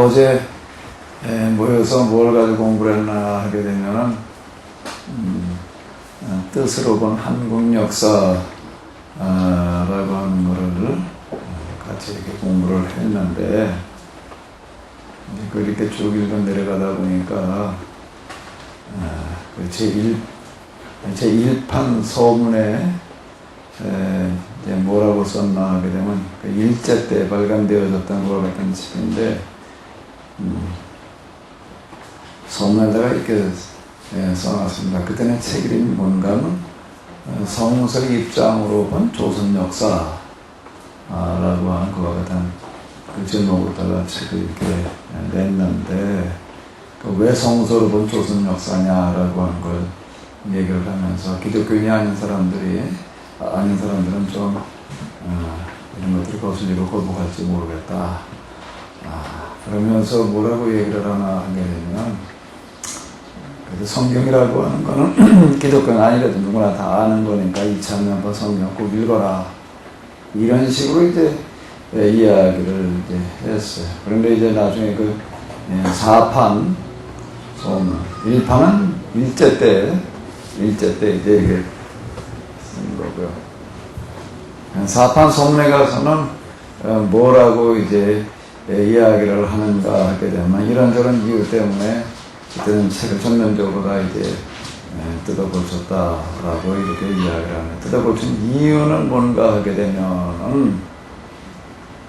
어제 모여서 뭘 가지고 공부를 했나 하게 되면은 뜻으로 본 한국 역사라고 하는 거를 같이 이렇게 공부를 했는데, 이렇게 쭉 읽어 내려가다 보니까 제1판 서문에 이제 뭐라고 썼나 하게 되면 그 일제 때 발간되어졌던 것 같은 책인데, 서문에다가 이렇게 써놨습니다. 그때는 책 이름이 뭔가 하면 성서의 입장으로 본 조선 역사라고 하는 그와 같은 그 제목으로다가 책을 이렇게 냈는데, 왜 성서로 본 조선 역사냐라고 하는 걸 얘기를 하면서, 기독교인이 아닌 사람들은 좀 이런 것들이 거슬리고 거부할지 모르겠다. 그러면서 뭐라고 얘기를 하나 하게 되면, 그래도 성경이라고 하는 거는 기독교는 아니라도 누구나 다 아는 거니까 2000년 성경 꼭 읽어라, 이런 식으로 이제 이야기를 이제 했어요. 그런데 이제 나중에 그 4판 서문, 1판은 일제 때 이제 이렇게 쓴 거고요. 4판 서문에 가서는 뭐라고 이제 이야기를 하는가 하게 되면, 이런저런 이유 때문에 그때는 책을 전면적으로 다 이제 뜯어고쳤다라고 이렇게 이야기를 하는. 뜯어고친 이유는 뭔가 하게 되면,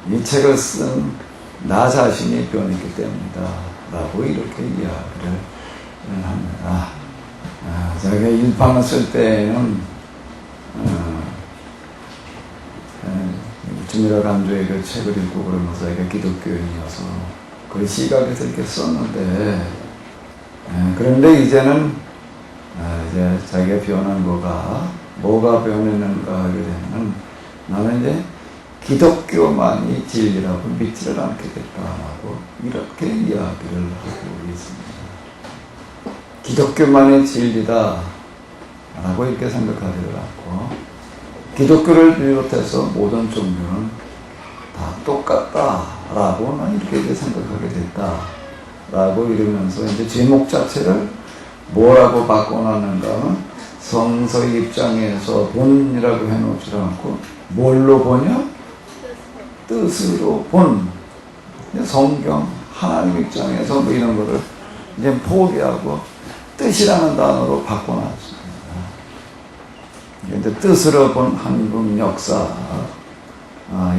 이 책을 쓴 나 자신이 변했기 때문이다 라고 이렇게 이야기를 합니다. 자기가 일판을 쓸 때는 주미라 간주의 그 책을 읽고 그러면서 자기가 기독교인이어서 그 시각에서 이렇게 썼는데, 그런데 이제는 이제 자기가 변한 거가 뭐가 변했는가 하게 되면, 나는 이제 기독교만이 진리라고 믿지를 않게 됐다라고 이렇게 이야기를 하고 있습니다. 기독교만이 진리다라고 이렇게 생각하지를 않고, 기독교를 비롯해서 모든 종교는 다 똑같다라고는 이렇게 이제 생각하게 됐다라고 이러면서, 이제 제목 자체를 뭐라고 바꿔놨는가 하면, 성서의 입장에서 본이라고 해놓지 않고 뭘로 보냐? 뜻으로 본. 성경 하나님 입장에서 뭐 이런 거를 이제 포기하고 뜻이라는 단어로 바꿔놨습니다. 이제 뜻으로 본 한국 역사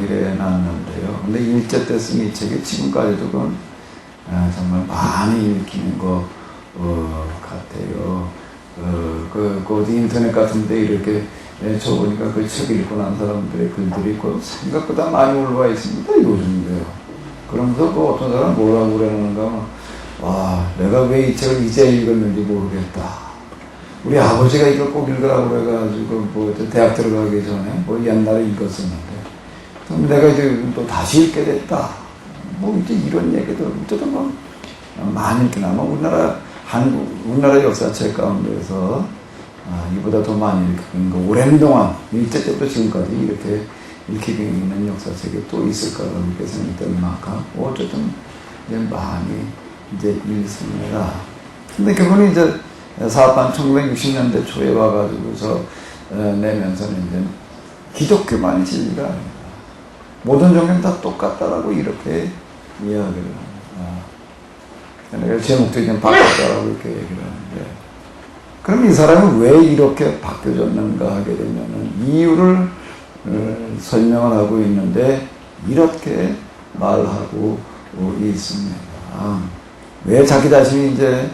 이래 놨는데요. 근데 일제 때 쓴 이 책이 지금까지도 정말 많이 읽히는 것 같아요. 그 인터넷 같은데 이렇게 쳐보니까 그 책 읽고 난 사람들의 글들이 생각보다 많이 올라와 있습니다, 요즘도요. 그러면서 어떤 사람은 뭐라고 그러는가 하면, 와, 내가 왜 이 책을 이제 읽었는지 모르겠다. 우리 아버지가 이걸 꼭 읽으라고 그래가지고 대학 들어가기 전에 옛날에 읽었었는데, 그럼 내가 이제 또 다시 읽게 됐다. 이제 이런 얘기도 어쩌든 많이 읽긴 하면 우리나라 역사책 가운데서 이보다 더 많이 읽힌 거, 오랜 동안 일제 때부터 지금까지 이렇게 읽히고 있는 역사책이 또 있을까 이렇게 생각될 만큼 어쨌든 이제 많이 이제 읽습니다. 근데 그분이 이제 4판 1960년대 초에 와가지고서 내면서는 이제 기독교만이 진리가 아니다, 모든 종교는 다 똑같다라고 이렇게 이야기를 합니다. 제목도 이제 바꿨다라고 이렇게 얘기를 하는데, 그럼 이 사람은 왜 이렇게 바뀌어졌는가 하게 되면은 이유를 설명을 하고 있는데, 이렇게 말하고 있습니다. 왜 자기 자신이 이제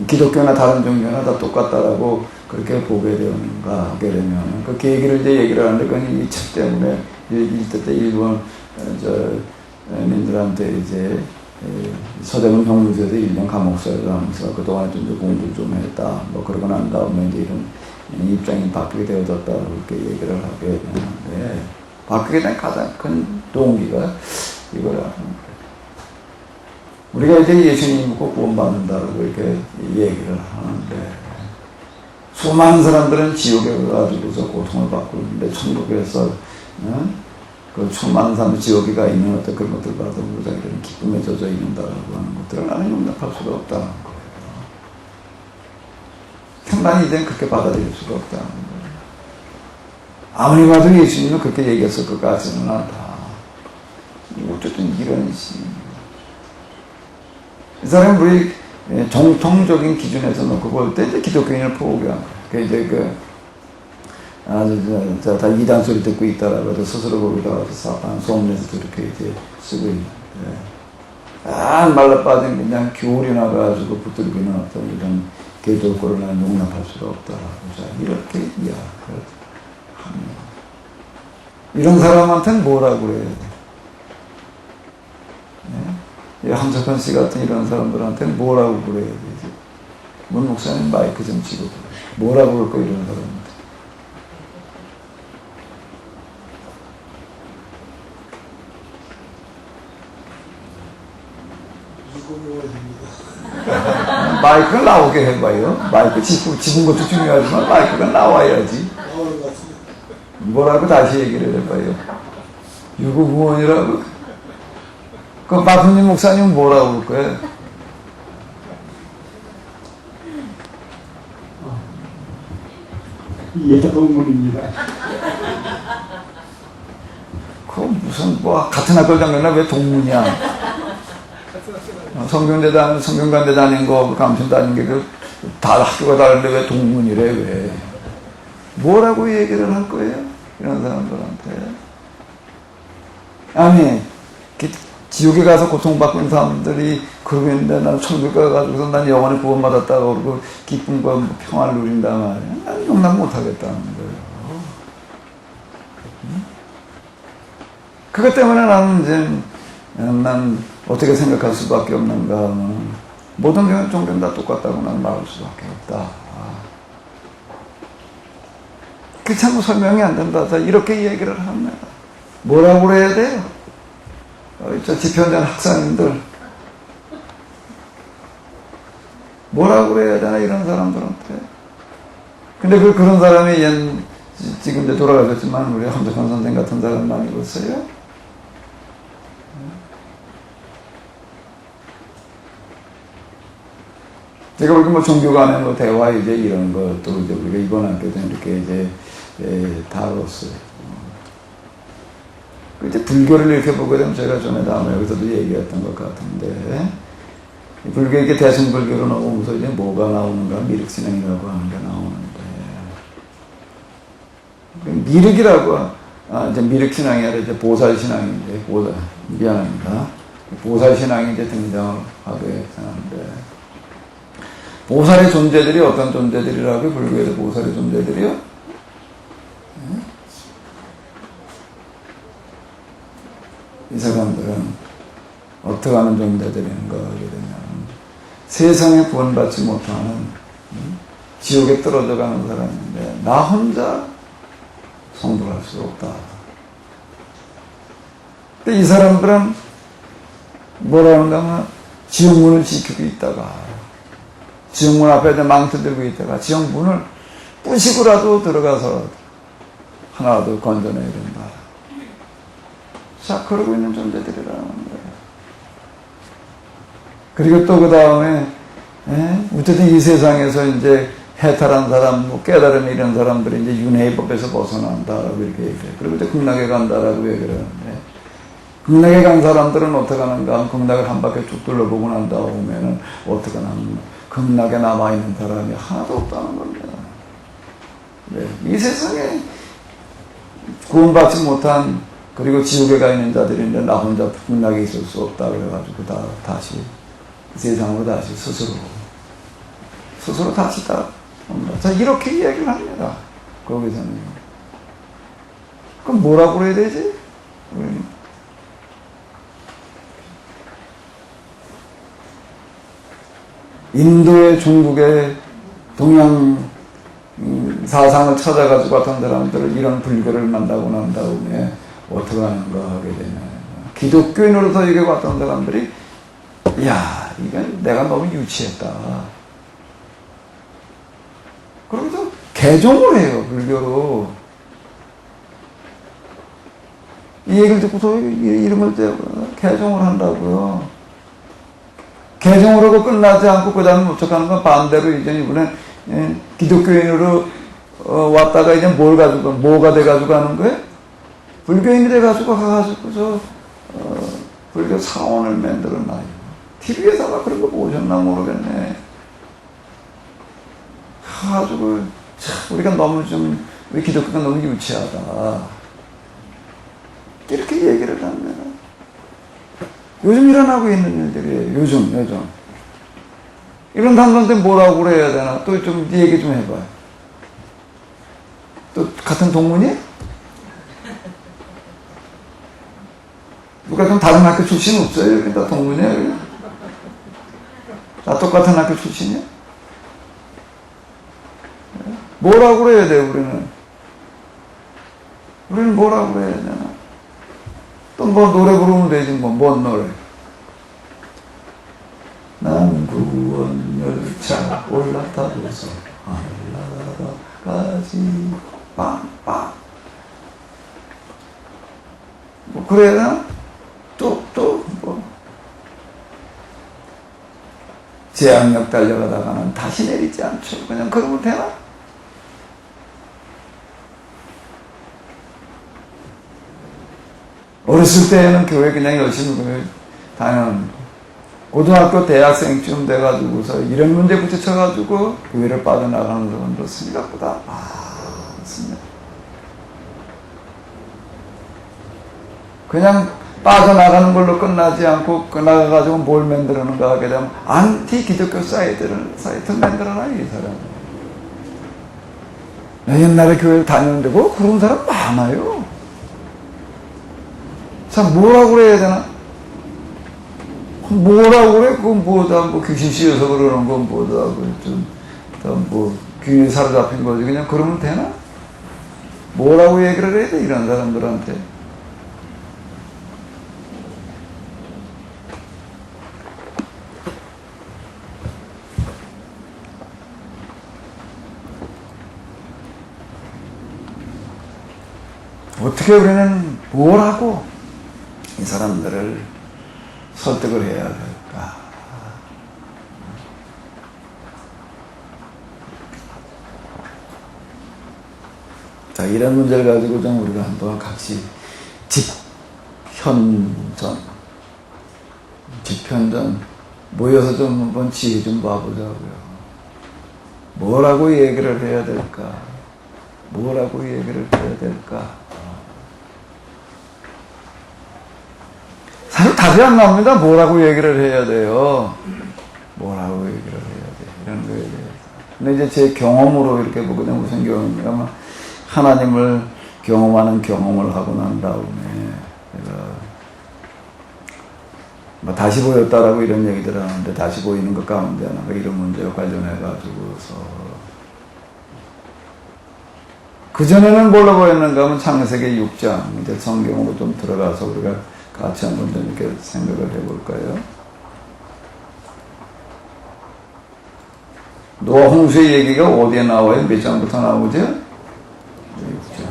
기독교나 다른 종교나 다 똑같다라고 그렇게 보게 되는가 하게 되면, 그렇게 얘기를 하는데, 그건 이 책 때문에 일제 때 일본 민들한테 이제 서대문 병무소에서 1년 감옥살이를 하면서 그동안 좀 공부를 좀 했다, 그러고 난 다음에 이제 이런 입장이 바뀌게 되어졌다고 이렇게 얘기를 하게 되는데, 바뀌게 된 가장 큰 동기가 이거라는 거예요. 우리가 이제 예수님 믿고 구원받는다고 이렇게 얘기를 하는데, 수많은 사람들은 지옥에 가가지고서 고통을 받고 있는데, 천국에서 그 수많은 사람들 지옥에 가 있는 어떤 그런 것들 봐도 자기들은 기쁨에 젖어 있는다라고 하는 것들을 나는 용납할 수가 없다는 거예요. 난 이제는 그렇게 받아들일 수가 없다는 거예요. 아무리 봐도 예수님은 그렇게 얘기했을 것 같지는 않다. 어쨌든 이런 식. 이 사람은 우리 정통적인 기준에서 놓고 볼 때 이제 기독교인을 포기한 거예요. 이제 다 이단 소리 듣고 있다라고 해서 스스로 거기다가 소문내서 이렇게 이제 쓰고 있는데, 말라 빠진 그냥 교리 나가지고 붙들기는 어떤 이런 개도권을 나는 용납할 수가 없다라고. 자, 이렇게 이야기를 합니다. 이런 사람한테는 뭐라고 해야 돼? 네? 함석헌 씨 같은 이런 사람들한테는 뭐라고 그래야 되지? 문 목사님 마이크 좀 치고 그래. 뭐라고 그럴 거 이런 사람한테? 마이크가 나오게 해봐요. 마이크 집은 것도 중요하지만 마이크가 나와야지. 뭐라고 다시 얘기를 해봐요. 유구무원이라고? 그 박훈님 목사님 뭐라고 그럴 거예요? 예동문입니다. 그 무슨 뭐 같은 학교 다녔나 왜 동문이야? 성균관대 다닌 거 감춘 다닌 게 다 학교가 다른데 왜 동문이래 왜? 뭐라고 얘기를 할 거예요? 이런 사람들한테. 아니 지옥에 가서 고통받는 사람들이 그러고 있는데 난 천국 가가지고서 난 영원히 구원받았다고 그러고 기쁨과 평화를 누린단 말이야. 난 용납 못하겠다는 거예요. 그것 때문에 나는 이제 난 어떻게 생각할 수밖에 없는가 하면 모든 종교는 다 똑같다고 나는 말할 수밖에 없다. 그게 참 설명이 안 된다. 이렇게 얘기를 합니다. 뭐라고 그래야 돼요? 저 집현전 학사님들 뭐라고 그래야 되나 이런 사람들한테. 근데 그런 사람이 지금 이제 돌아가셨지만 우리 함석헌 선생 같은 사람 많이 봤어요. 제가 우리 뭐 종교 간의 뭐 대화 이제 이런 것도 이제 우리가 이번 학교도 이렇게 이제 다뤘어요. 이제 불교를 이렇게 보게 되면 제가 전에 다음에 여기서도 얘기했던 것 같은데, 불교 이렇게 대승불교로 넘어오면서 이제 뭐가 나오는가? 미륵신앙이라고 하는 게 나오는데, 미륵이라고, 이제 미륵신앙이 아니라 이제 보살신앙인데, 미안합니다. 보살신앙이 이제 등장을 하게 되는데, 보살의 존재들이 어떤 존재들이라고 불교에서 보살의 존재들이요? 이 사람들은 어떻게 하는 존재들인가 하게 되냐면 세상에 구원받지 못하는 지옥에 떨어져 가는 사람인데 나 혼자 성불할 수 없다. 근데 이 사람들은 뭐라는가 하면 지옥문을 지키고 있다가 지옥문 앞에 망토 들고 있다가 지옥문을 부시고라도 들어가서 하나라도 건져내야 된다. 자, 그러고 있는 존재들이라는 거예요. 그리고 또 그 다음에, 어쨌든 이 세상에서 이제 해탈한 사람, 뭐 깨달음 이런 사람들이 이제 윤회의 법에서 벗어난다라고 이렇게 얘기해요. 그리고 이제 극락에 간다라고 얘기를 하는데, 극락에 간 사람들은 어떻게 하는가 하면 극락을 한 바퀴 쭉 둘러보고 난 다음에는 어떻게 하냐면 극락에 남아있는 사람이 하나도 없다는 겁니다. 네, 이 세상에 구원받지 못한 그리고 지옥에 가 있는 자들인데 나 혼자 극락에 있을 수 없다 그래가지고 다시 세상으로 다시 스스로 다시 옵니다. 자, 이렇게 이야기를 합니다. 거기서는. 그럼 뭐라고 그래야 되지? 인도의 중국의 동양 사상을 찾아가지고 어떤 사람들을 이런 불교를 만나고 난 다음에 어떻게 하는가 하게 되면 기독교인으로서 이게 왔던 사람들이 야, 이건 내가 너무 유치했다. 그러면서 개종을 해요, 불교로. 이 얘기를 듣고서 이름을 개종을 한다고요. 개종을 하고 끝나지 않고 그 다음에 어떡하는 건 반대로 이제 이번에 기독교인으로 왔다가 이제 뭐가 돼가지고 하는 거예요? 불교인이 돼가지고 가가지고 불교 사원을 만들어놔요. TV에다가 그런 거 보셨나 모르겠네. 가가지고 참 우리가 너무 우리 기독교가 너무 유치하다. 이렇게 얘기를 하면 요즘 일어나고 있는 일들이에요. 요즘 이런 사람들한테 뭐라고 그래야 되나? 또 좀 얘기 좀 해봐요. 또 같은 동문이? 누가 좀 다른 학교 출신 없어요? 여기 다 동문이야? 다 똑같은 학교 출신이야? 뭐라고 그래야 돼요, 우리는 뭐라고 그래야 되나? 또 뭐 노래 부르면 되지, 뭔 노래? 남구원열차 올라타고서 하늘나라까지 빵빵. 뭐 그래야 되나? 뭐 재앙역 달려가다가는 다시 내리지 않죠. 그냥 그러면 되나? 어렸을 때는 교회 그냥 열심히 다녔는데 고등학교 대학생쯤 돼가지고서 이런 문제 부딪혀가지고 교회를 빠져나가는 사람도 생각보다 많습니다. 그냥 빠져나가는 걸로 끝나지 않고 나가가지고 뭘 만들어는가 하게 되면 안티 기독교 사이트를 만들어놔요, 이 사람. 옛날에 교회를 다녔는데 그런 사람 많아요. 참 뭐라고 그래야 되나? 뭐라고 그래? 그건 뭐 귀신 씌어서 그러는 건 귀신에 사로잡힌 거지. 그냥 그러면 되나? 뭐라고 얘기를 해야 돼, 이런 사람들한테? 어떻게 우리는 뭘 하고 이 사람들을 설득을 해야 될까? 자, 이런 문제를 가지고 좀 우리가 한번 같이 집현전 모여서 좀 한번 지혜 좀 봐보자고요. 뭐라고 얘기를 해야 될까? 뭐라고 얘기를 해야 될까? 사실 답이 안 나옵니다. 뭐라고 얘기를 해야 돼요? 뭐라고 얘기를 해야 돼? 이런 거에 대해서. 근데 이제 제 경험으로 이렇게 보거든요. 무슨 경험이냐면, 하나님을 경험하는 경험을 하고 난 다음에, 내가, 다시 보였다라고 이런 얘기들 하는데, 다시 보이는 것 가운데 하나가 이런 문제와 관련해가지고서, 그전에는 뭘로 보였는가 하면 창세기 6장, 이제 성경으로 좀 들어가서 우리가 같이 한번 좀 이렇게 생각을 해볼까요? 노아 홍수의 얘기가 어디에 나와요? 몇 장부터 나오죠? 6장.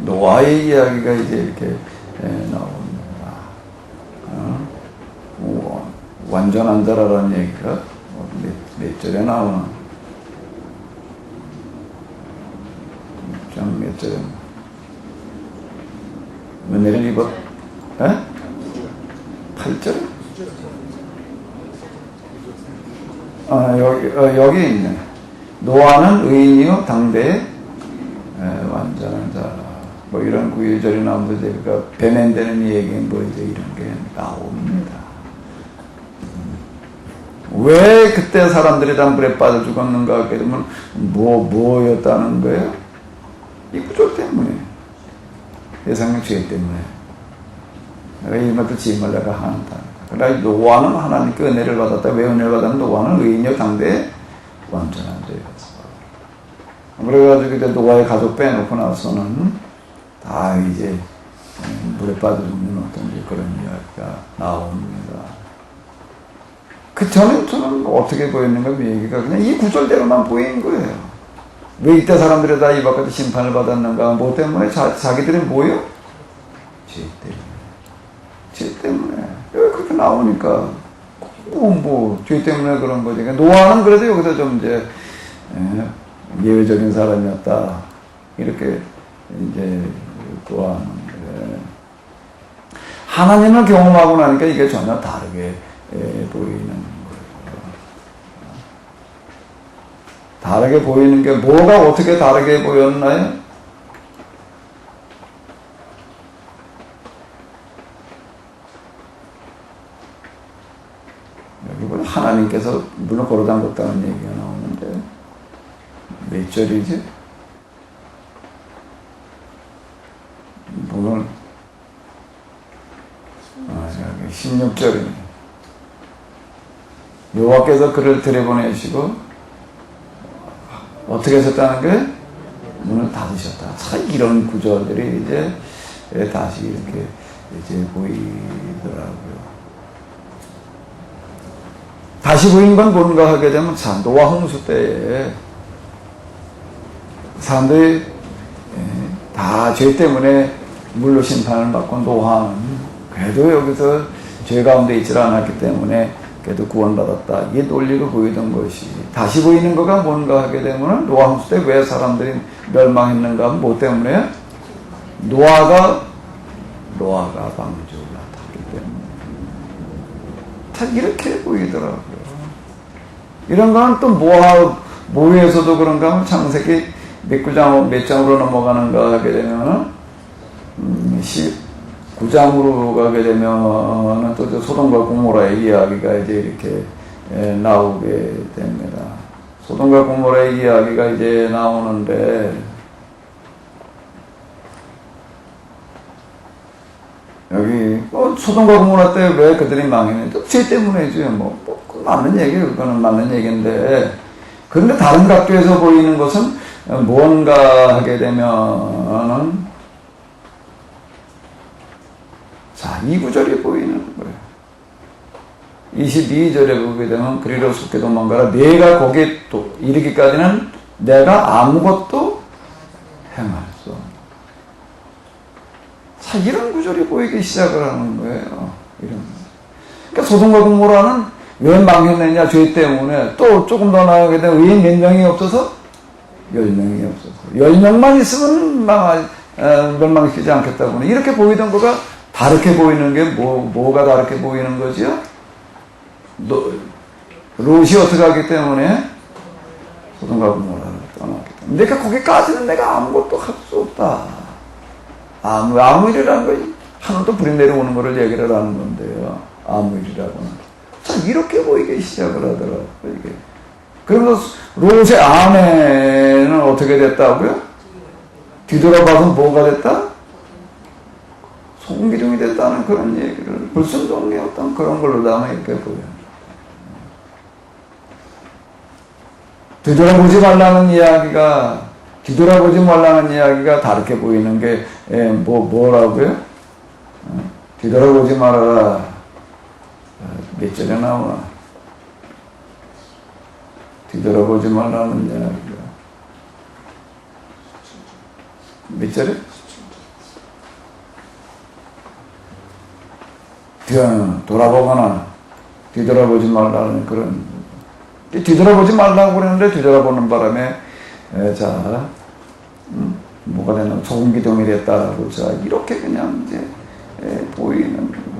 노아의 이야기가 이제 이렇게 나옵니다. 완전한 자라라는 얘기가 몇 절에 나오나? 몇 절에? 은혜를 입었? 8절? 여기 있네. 노아는 의인이요 당대의 완전한 자라. 뭐 이런 구절이 나오는데, 그러니까 배낸다는 얘기 뭐 이제 이런 게 나옵니다. 왜 그때 사람들이 다 물에 빠져 죽었는가 하게 되면 뭐였다는 거예요? 이 구조 때문에, 세상의 죄 때문에. 내가 이마트 짐을 내가 한다. 그러나 노아는 하나님께 은혜를 받았다. 왜 은혜를 받았는? 노아는 의인이요 당대의 완전한 자였어. 그래가지고 이제 노아의 가족 빼놓고 나서는 다 이제 물에 빠져 죽는 어떤 그런 이야기가 나옵니다. 그 전에 저는 어떻게 보였는가, 그 얘기가 그냥 이 구절대로만 보인 거예요. 왜 이때 사람들이 다 이 밖에서 심판을 받았는가? 뭐 때문에? 자기들이 뭐요? 죄 때문에. 죄 때문에. 여기 그렇게 나오니까. 죄 때문에 그런 거지. 노아는 그래도 여기서 좀 이제, 예외적인 사람이었다. 이렇게 이제 보았는데. 하나님을 경험하고 나니까 이게 전혀 다르게 보이는 거예요. 다르게 보이는 게 뭐가 어떻게 다르게 보였나요? 여기 보면 하나님께서 문을 걸어담궜다는 얘기가 나오는데 몇 절이지? 문을 16절입니다. 여호와께서 그를 들여보내시고 어떻게 하셨다는 게 문을 닫으셨다. 참 이런 구절들이 이제 다시 이렇게 이제 보이더라고요. 다시 보인 건 뭔가 하게 되면 노아 홍수 때에 사람들이 다 죄 때문에 물로 심판을 받고 노아는 그래도 여기서 죄 가운데 있지 않았기 때문에 그래도 구원받았다. 이게 논리로 보이던 것이 다시 보이는 거가 뭔가 하게 되면 노아 홍수 때 왜 사람들이 멸망했는가 하면 뭐 때문에? 노아가 방주를 탔기 때문에 다 이렇게 보이더라고요. 이런 거는 또 뭐에서도 그런가 하면 창세기 몇 장으로 넘어가는가 하게 되면 19장으로 가게 되면 또 소돔과 고모라의 이야기가 이제 이렇게 나오게 됩니다. 소돔과 고모라의 이야기가 이제 나오는데 여기 소돔과 고모라 때 왜 그들이 망했는데 죄 때문이죠. 맞는 얘기예요. 그거는 맞는 얘기인데 그런데 다른 각도에서 보이는 것은 뭔가 하게 되면은 이 구절이 보이는 거예요. 22절에 보게 되면 그리로 속게 도망가라. 내가 거기에 또 이르기까지는 내가 아무것도 행할 수 없다. 이런 구절이 보이기 시작을 하는 거예요. 그러니까 소돔과 고모라는 왜 망했느냐? 죄 때문에. 또 조금 더 나아가게 되면 의인 몇 명이 없어서 10명이 없어서 10명만 있으면 멸망시키지 않겠다고. 이렇게 보이던 거가 다르게 보이는 게 뭐가 다르게 보이는 거죠? 롯이 어떻게 하기 때문에? 소돔과 고모라를 떠났기 때문에. 그러니까 거기까지는 내가 아무것도 할 수 없다. 아무 일이라는 거 하늘도 불이 내려오는 거를 얘기를 하는 건데요. 아무 일이라고는. 이렇게 보이기 시작을 하더라고요, 이게. 그러면서 롯의 아내는 어떻게 됐다고요? 뒤돌아봐서 뭐가 됐다? 소금기둥이 됐다는 그런 얘기를 불순종의 어떤 그런 걸로 담아 이렇게 보여요. 뒤돌아보지 말라는 이야기가 다르게 보이는 게 뭐라고요? 뒤돌아보지 말아라. 몇 절에 나오나? 뒤돌아보지 말라는 이야기가 몇 절에? 돌아보거나 뒤돌아보지 말라는 그런 뒤돌아보지 말라고 그러는데 뒤돌아보는 바람에 뭐가 되나 소금기둥이 됐다라고 이렇게 그냥 이제 보이는 거예요.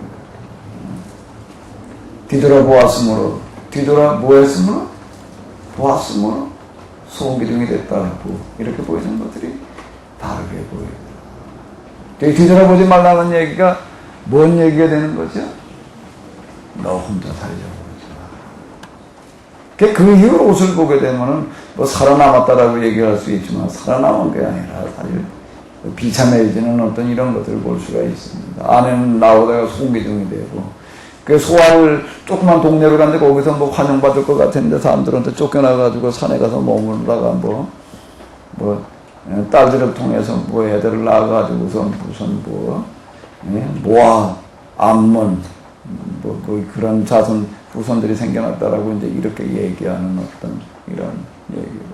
뒤돌아보았으므로 보았으므로 소금기둥이 됐다라고 이렇게 보이는 것들이 다르게 보여요. 뒤돌아보지 말라는 얘기가 뭔 얘기가 되는 거죠? 너 혼자 살려고 그러지 마. 그 이후로 옷을 보게 되면은 살아남았다라고 얘기할 수 있지만 살아남은 게 아니라 사실 비참해지는 어떤 이런 것들을 볼 수가 있습니다. 안에는 나오다가 소금기둥이 되고 그 소아를 조그만 동네로 갔는데 거기서 환영받을 것 같은데 사람들한테 쫓겨나가지고 산에 가서 머무르다가 딸들을 통해서 애들을 낳아가지고서 무슨 모아, 암몬, 그런 자손 후손들이 생겨났다라고 이제 이렇게 얘기하는 어떤 이런 얘기고.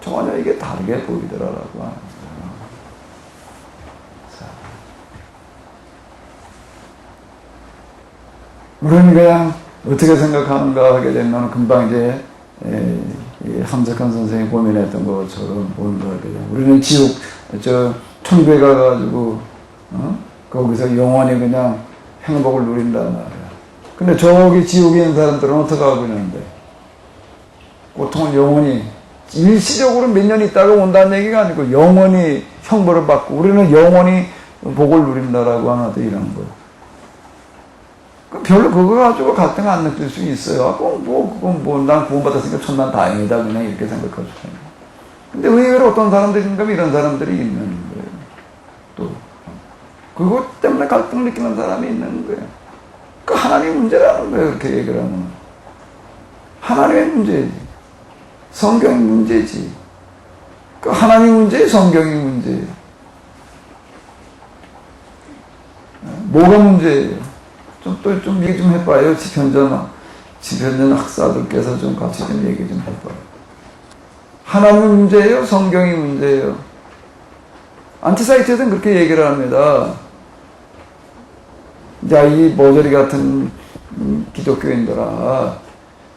전혀 이게 다르게 보이더라라고 하는 거예요. 우리는 그냥 어떻게 생각하는가 하게 되면 금방 이제 함석한 선생이 고민했던 것처럼 보는 거 하게 되면 우리는 지옥 천국에 가가지고 거기서 영원히 그냥 행복을 누린단 말이야. 근데 저기 지옥에 있는 사람들은 어떻게 하고 있는데 고통은 영원히 일시적으로 몇 년 있다가 온다는 얘기가 아니고 영원히 형벌을 받고 우리는 영원히 복을 누린다라고 하나 더 이런 거예요. 별로 그거 가지고 갈등 안 느낄 수 있어요. 그건 난 구원받았으니까 천만 다행이다. 그냥 이렇게 생각할 수 있어요. 근데 의외로 어떤 사람들인가 이런 사람들이 있는 거예요. 또. 그것 때문에 갈등을 느끼는 사람이 있는 거예요. 그 하나님 문제라는 거예요. 그렇게 얘기를 하면. 하나님의 문제지. 성경의 문제지. 그 하나님 문제에 성경의 문제예요. 뭐가 문제예요? 좀 얘기 좀 해봐요. 지편전 학사들께서 좀 같이 좀 얘기 좀 해봐요. 하나님의 문제예요? 성경의 문제예요? 안티사이트에서는 그렇게 얘기를 합니다. 야, 이 모조리 같은 기독교인들아,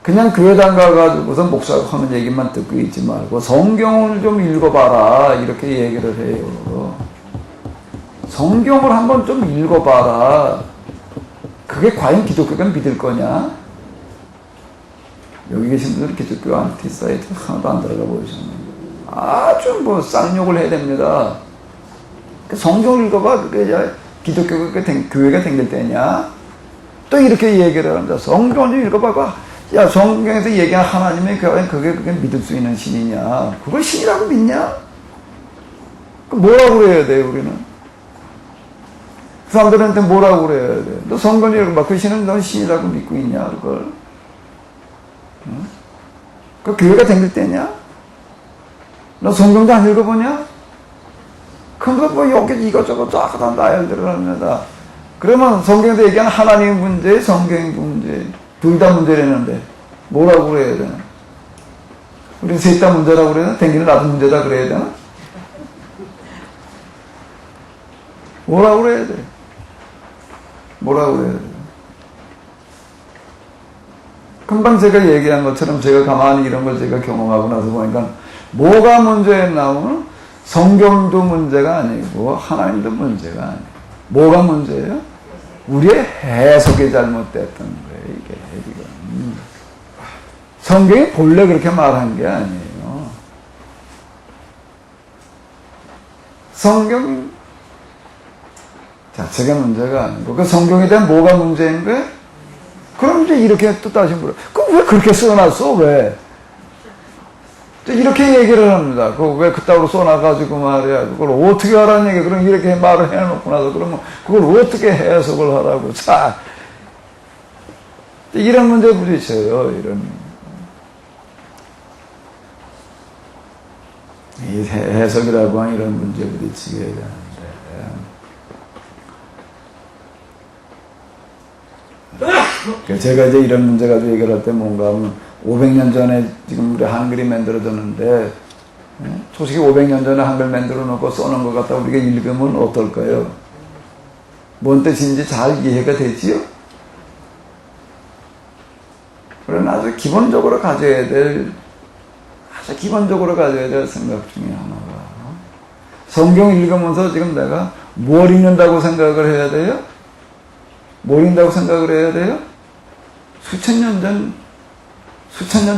그냥 교회당 가가지고서 목사가 하는 얘기만 듣고 있지 말고 성경을 좀 읽어봐라. 이렇게 얘기를 해요. 성경을 한번 좀 읽어봐라. 그게 과연 기독교가 믿을 거냐? 여기 계신 분들은 기독교 안티사이트 하나도 안 들어가 보이셨나요? 아주 쌍욕을 해야 됩니다. 성경을 읽어봐. 그게 기독교가 교회가 댕길 때냐? 또 이렇게 얘기를 합니다. 성경을 좀 읽어봐봐. 야, 성경에서 얘기한 하나님의 교회는 그게 믿을 수 있는 신이냐? 그걸 신이라고 믿냐? 그럼 뭐라고 그래야 돼요, 우리는? 그 사람들한테 뭐라고 그래야 돼? 너 성경을 읽어봐. 그 신은 너 신이라고 믿고 있냐, 그걸? 응? 그 교회가 댕길 때냐? 너 성경도 안 읽어보냐? 그럼 여기 이것저것 쫙 다 나열들을 합니다. 그러면 성경에서 얘기하는 하나님의 문제, 성경의 문제, 둘 다 문제라는데 뭐라고 그래야 되나? 우리는 셋 다 문제라고 그래야 되나? 댕기는 나도 문제다 그래야 되나? 뭐라고 그래야 돼? 뭐라고 그래야 돼? 금방 제가 얘기한 것처럼 제가 가만히 이런 걸 제가 경험하고 나서 보니까 뭐가 문제였나면 성경도 문제가 아니고 하나님도 문제가 아니고 뭐가 문제예요? 우리의 해석이 잘못됐던 거예요. 이게 성경이 본래 그렇게 말한 게 아니에요. 성경 자체가 문제가 아니고 그 성경에 대한 뭐가 문제인 거예요? 그럼 이제 이렇게 또 다시 물어. 그럼 왜 그렇게 써놨어? 왜? 이렇게 얘기를 합니다. 왜 그따위로 써놔가지고 말이야. 그걸 어떻게 하라는 얘기. 그럼 이렇게 말을 해놓고 나서 그러면 그걸 어떻게 해석을 하라고. 자, 이런 문제 부딪혀요. 이 해석이라고 하는 이런 문제 부딪히게 되는데. 제가 이제 이런 문제 가지고 얘기를 할 때 뭔가 하면 500년 전에 지금 우리 한글이 만들어졌는데 초식이 500년 전에 한글 만들어 놓고 써놓은 것 같다 우리가 읽으면 어떨까요? 뭔 뜻인지 잘 이해가 되지요? 그러나 아주 기본적으로 가져야 될 생각 중에 하나가 성경 읽으면서 지금 내가 뭘 읽는다고 생각을 해야 돼요? 뭘 읽는다고 생각을 해야 돼요? 수천 년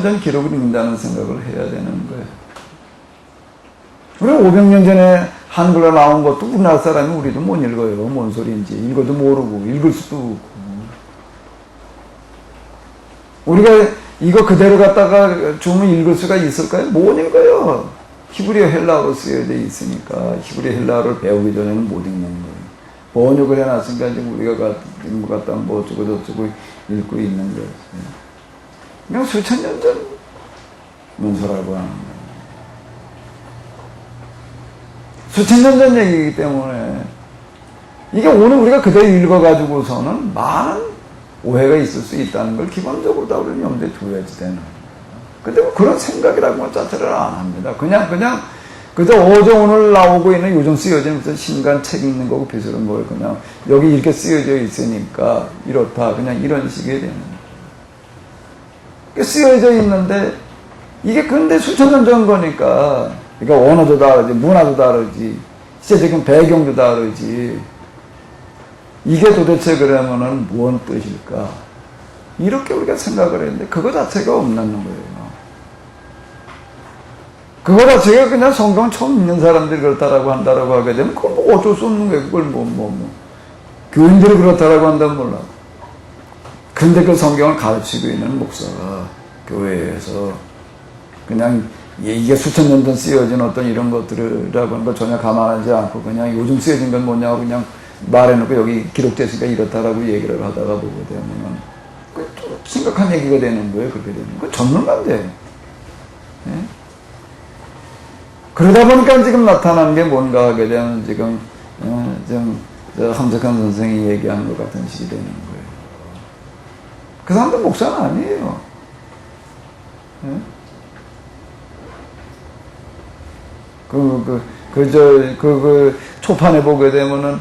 전 기록을 읽는다는 생각을 해야 되는 거예요. 우리 500년 전에 한글로 나온 것도 우리나라 사람이 우리도 못 읽어요. 뭔 소리인지. 읽어도 모르고, 읽을 수도 없고. 우리가 이거 그대로 갖다가 주면 읽을 수가 있을까요? 못 읽어요. 히브리어 헬라어로 쓰여져 있으니까. 히브리어 헬라어를 배우기 전에는 못 읽는 거예요. 번역을 해놨으니까 이제 우리가 갖다 뭐 어쩌고저쩌고 읽고 있는 거예요. 그냥 수천 년 전 문서라고 하는 거예요. 수천 년 전 얘기이기 때문에 이게 오늘 우리가 그대로 읽어가지고서는 많은 오해가 있을 수 있다는 걸 기본적으로 다 우리는 염두에 두어야지 되는 거예요. 근데 뭐 그런 생각이라고 자체를 안 합니다. 그냥 그저 어제 오늘 나오고 있는 요즘 쓰여진 무슨 신간 책 읽는 거고 비슷한 걸 그냥 여기 이렇게 쓰여져 있으니까 이렇다. 그냥 이런 식이 되는 거예요. 쓰여져 있는데 이게 근데 수천 년 전 거니까 그러니까 언어도 다르지 문화도 다르지 시대적인 배경도 다르지 이게 도대체 그러면은 무슨 뜻일까? 이렇게 우리가 생각을 했는데 그거 자체가 없는 거예요. 그거 자체가 그냥 성경 처음 읽는 사람들이 그렇다라고 한다라고 하게 되면 그건 뭐 어쩔 수 없는 거예요. 그걸 교인들이 그렇다라고 한다면 몰라. 근데 그 성경을 가르치고 있는 목사가 교회에서 그냥 이게 수천 년 전 쓰여진 어떤 이런 것들이라고 하는 걸 전혀 감안하지 않고 그냥 요즘 쓰여진 건 뭐냐고 그냥 말해놓고 여기 기록됐으니까 이렇다라고 얘기를 하다가 보게 되면 그 좀 심각한 얘기가 되는 거예요. 그렇게 되면 그건 전문가인데. 예? 그러다 보니까 지금 나타나는 게 뭔가 하게 되면 지금 좀 함석한 선생이 얘기하는 것 같은 식이 되는 거예요. 그 사람도 목사는 아니에요. 예? 초판에 보게 되면은,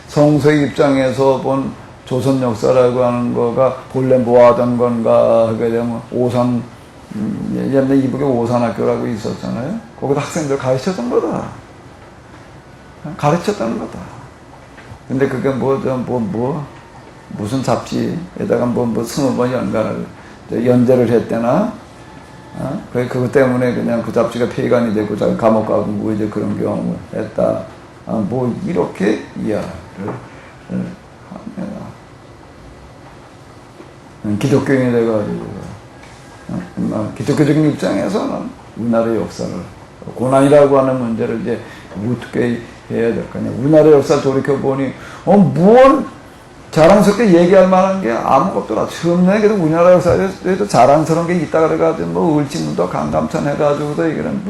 성서의 입장에서 본 조선 역사라고 하는 거가 본래 뭐 하던 건가 하게 되면 오산, 옛날 이북에 오산학교라고 있었잖아요. 거기다 학생들 가르쳤던 거다. 가르쳤다는 거다. 근데 그게 무슨 잡지에다가 20번 연재를 했대나? 그것 때문에 그냥 그 잡지가 폐간이 되고 자기 감옥 가고 뭐 이제 그런 경험을 했다. 이렇게 이해를 합니다. 기독교인이 돼가지고, 기독교적인 입장에서는 우리나라의 역사를, 고난이라고 하는 문제를 이제 어떻게 해야 될 거냐. 우리나라의 역사를 돌이켜보니, 자랑스럽게 얘기할 만한 게 아무것도 없네. 그래도 우리나라 역사에도 자랑스러운 게 있다 그래가지고, 을지문도 강감찬 해가지고도 이거는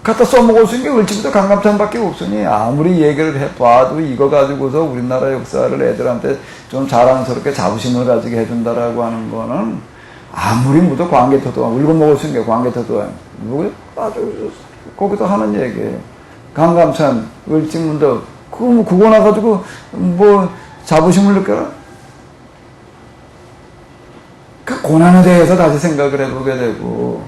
갖다 써먹을 수 있는 게 을지문도 강감찬밖에 없으니, 아무리 얘기를 해봐도 이거 가지고서 우리나라 역사를 애들한테 좀 자랑스럽게 자부심을 가지게 해준다라고 하는 거는, 아무리 광개토도왕, 울고먹을 수 있는 게 광개토도왕, 아주, 거기서 하는 얘기예요. 강감찬, 을지문도, 그거 나가지고, 자부심을 느껴라? 그 고난에 대해서 다시 생각을 해보게 되고,